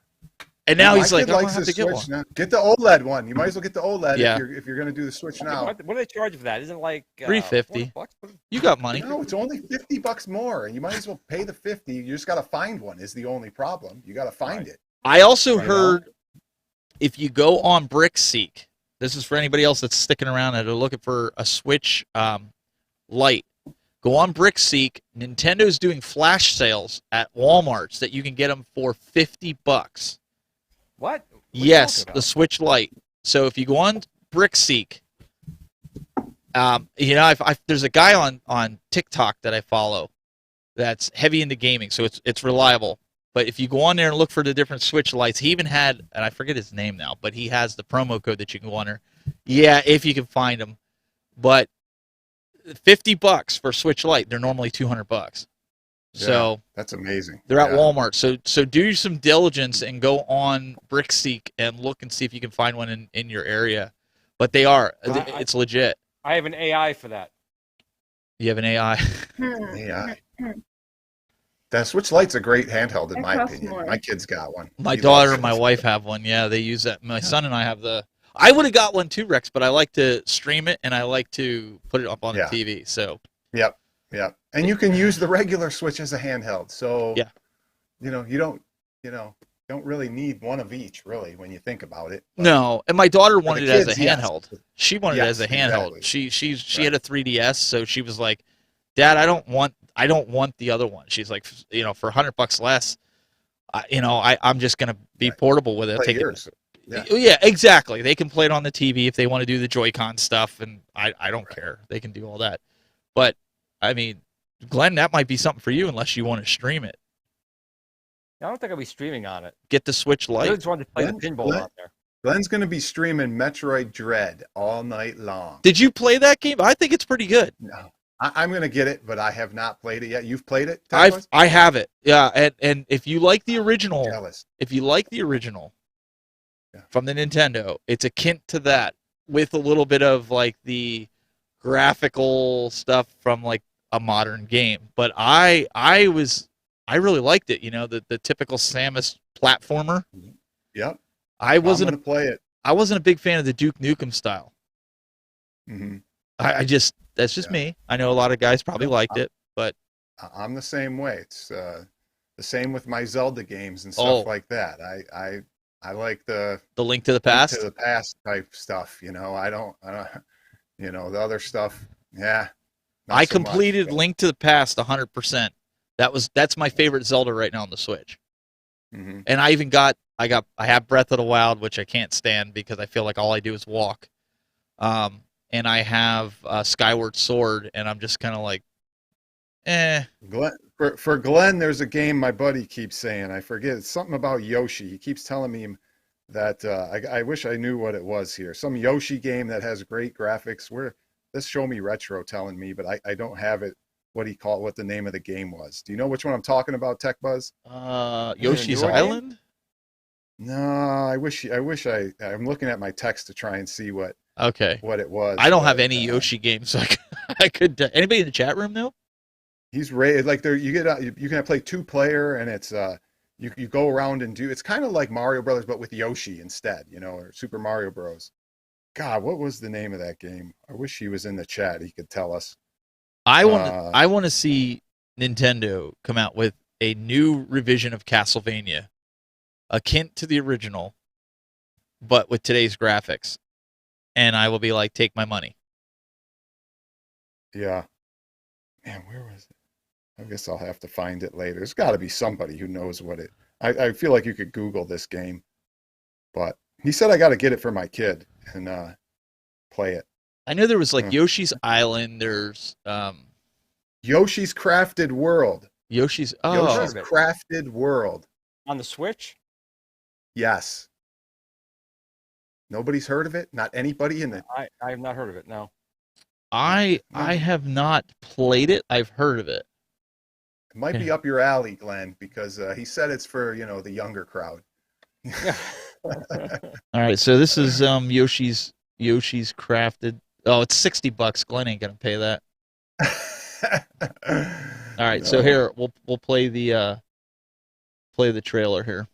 And now My he's like, kid I'm going likes to have the to get Switch one. now. Get the OLED one. You might as well get the OLED Yeah. if you're going to do the Switch now. What do they charge for that? Isn't it like $350. $400? You got money. No, it's only $50 more, and you might as well pay the 50. You just got to find one. Is the only problem. You got to find it. I also You know? heard if you go on BrickSeek, this is for anybody else that's sticking around and are looking for a Switch Lite. Go on BrickSeek. Nintendo's doing flash sales at Walmart's that you can get them for $50. What? What are you Yes, talking the about? Switch Lite. So if you go on BrickSeek, there's a guy on TikTok that I follow that's heavy into gaming, so it's reliable. But if you go on there and look for the different Switch Lights, he even had, and I forget his name now, but he has the promo code that you can go on there. Yeah, if you can find them. But $50 for Switch Lite, they're normally $200. So That's amazing. they're at Yeah. Walmart. So do some diligence and go on BrickSeek and look and see if you can find one in your area. But they are. It's legit. I have an AI for that. You have an AI. Hmm. Yeah. That Switch Lite's a great handheld in It my costs opinion. more. My kid's got one. My He daughter loves and my it. wife have one. Yeah, they use that. My son and I have the. I would have got one too, Rex, but I like to stream it and I like to put it up on Yeah. the TV. So Yep. Yep. And you can use the regular Switch as a handheld. So Yeah. you don't really need one of each really when you think about it. But no, and my daughter for the wanted it as a kids, yes. handheld. She wanted it Yes, as a handheld. exactly. She had a 3DS, so she was like, "Dad, I don't want the other one." She's like, for $100 less, I'm just gonna be Right. portable with it. Play Take it. yours. Yeah. Yeah, exactly. They can play it on the TV if they want to do the Joy-Con stuff, and I don't care. They can do all that. But I mean, Glenn, that might be something for you unless you want to stream it. I don't think I'll be streaming on it. Get the Switch I Lite. really just wanted to play the Glenn- pinball Glenn- on there. Glenn's going to be streaming Metroid Dread all night long. Did you play that game? I think it's pretty good. No, I'm going to get it, but I have not played it yet. You've played it? Tech I have it. Yeah, and if you like the original, Buzz? Jealous. Yeah. from the Nintendo, it's akin to that with a little bit of like the graphical stuff from like a modern game. But I really liked it. The typical Samus platformer. Yep. I I'm wasn't going to play it. I wasn't a big fan of the Duke Nukem style. hmm I just that's just Yeah. me. I know a lot of guys probably liked it, but I'm the same way. It's the same with my Zelda games and stuff Oh. like that. I like the the Link to the Past. to the past type stuff. I don't. The other stuff. Yeah. not I so much, completed but- Link to the Past 100%. That's my favorite Zelda right now on the Switch. Mhm. And I even I have Breath of the Wild, which I can't stand because I feel like all I do is walk. And I have Skyward Sword, and I'm just kind of like, Glenn, for Glenn, there's a game my buddy keeps saying. I forget. It's something about Yoshi. He keeps telling me that I wish I knew what it was here. Some Yoshi game that has great graphics. This Show Me Retro telling me, but I don't have it. What the name of the game was. Do you know which one I'm talking about, Tech Buzz? Yoshi's newer game? Island? No, I'm looking at my text to try and see what Okay. it was. I don't have but, any Yoshi games, so I could. Anybody in the chat room know? He's rated like there. You can play 2-player, and it's you go around and do. It's kind of like Mario Brothers, but with Yoshi instead. Or Super Mario Bros. God, what was the name of that game? I wish he was in the chat. He could tell us. I want to see Nintendo come out with a new revision of Castlevania, akin to the original, but with today's graphics, and I will be like, take my money. Yeah, man, where was it? I guess I'll have to find it later. There's got to be somebody who knows what it. I feel like you could Google this game, but he said I got to get it for my kid and play it. I know there was like Huh. Yoshi's Island. There's Yoshi's Crafted World. Yoshi's. Oh, Yoshi's Heard of it. Crafted World. On the Switch? Yes. Nobody's heard of it? Not anybody in the. I have not heard of it, no. I have not played it. I've heard of it. It might be up your alley, Glenn, because he said it's for the younger crowd. All right, so this is Yoshi's Crafted. Oh, it's $60. Glenn ain't gonna pay that. All right, so No. here we'll play the trailer here.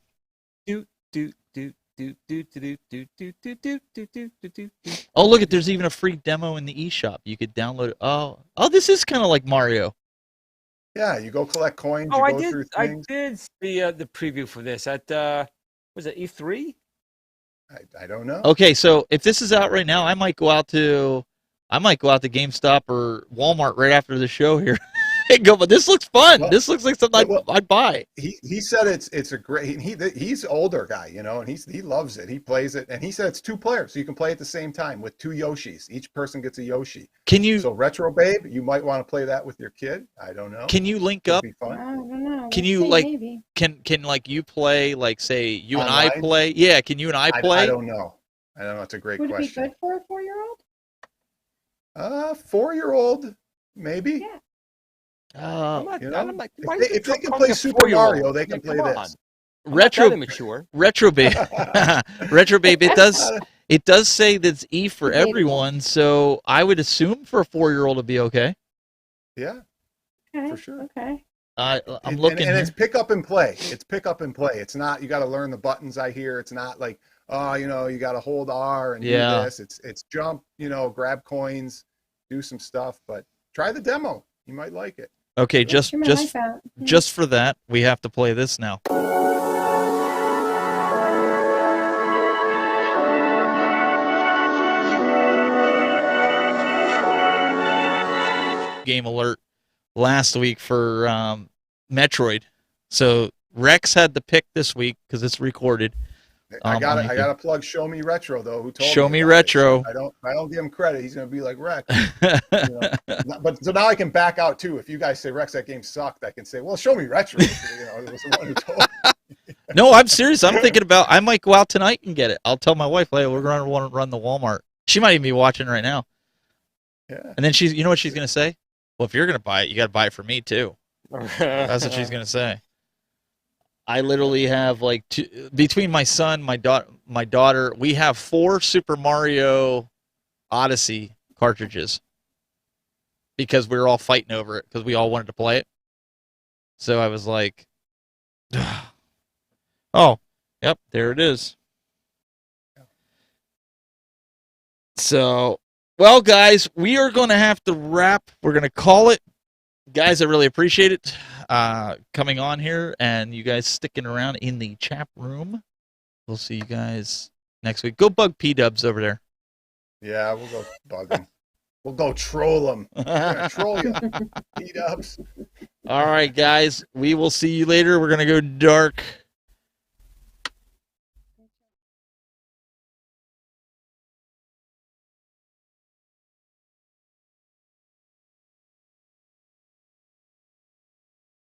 do do do do do do do do do do do do do do. Oh, look, there's even a free demo in the eShop. You could download it. Oh, this is kind of like Mario. Yeah, you go collect coins. Oh, you I go did. through I things. did see the preview for this at was it E3? I don't know. Okay, so if this is out right now, I might go out to GameStop or Walmart right after the show here and go. But this looks fun. Well, This looks like something well, I'd buy. He said it's a great. He's an older guy, and he loves it. He plays it, and he said it's 2 players, so you can play at the same time with 2 Yoshis. Each person gets a Yoshi. Can you So Retro Babe, you might want to play that with your kid. I don't know. link Could up? be I fun. don't know. Can Let's you, see, like, maybe. Can like you play, like, say you and I Online? play? Yeah, can you and I play? I don't know. I don't know. It's a great Would it be question. good for a 4-year-old? 4-year-old, maybe. Yeah. Uh, I'm like, why If they can play Super Mario, they can play this. retro immature. Retro Babe. Retro Babe. It does say that's E for Debatable. everyone, so I would assume for a 4-year-old it'd be okay. Yeah, Okay. for sure. Okay. I'm And- looking. and here. it's pick up and play. It's pick up and play. It's not you got to learn the buttons. I hear it's not like you got to hold R and Yeah. do this. It's jump. Grab coins, do some stuff. But try the demo. You might like it. Okay, just You might like that. Yeah. just for that, we have to play this now. Game alert last week for Metroid. So Rex had the pick this week because it's recorded. I got on I got to plug Show Me Retro though. Who told Show me Me about it. Retro. I don't give him credit. He's gonna be like Rex. But so now I can back out too. If you guys say Rex, that game sucked, I can say, well, Show Me Retro. It was the one who told. No, I'm serious. I'm thinking about. I might go out tonight and get it. I'll tell my wife, "Hey, we're going to want to run the Walmart." She might even be watching right now. Yeah. And then you know what she's gonna say? Well, if you're gonna buy it, you got to buy it for me too. That's what she's gonna say. I literally have like between my son, my daughter, we have 4 Super Mario Odyssey cartridges because we were all fighting over it because we all wanted to play it. So I was like, oh, yep, there it is. So, well, guys, we are going to have to wrap. We're going to call it. Guys, I really appreciate it coming on here and you guys sticking around in the chat room. We'll see you guys next week. Go bug P-dubs over there. Yeah, we'll go bug him. We'll go troll him. We're gonna troll you. Beat ups. All right, guys. We will see you later. We're going to go dark.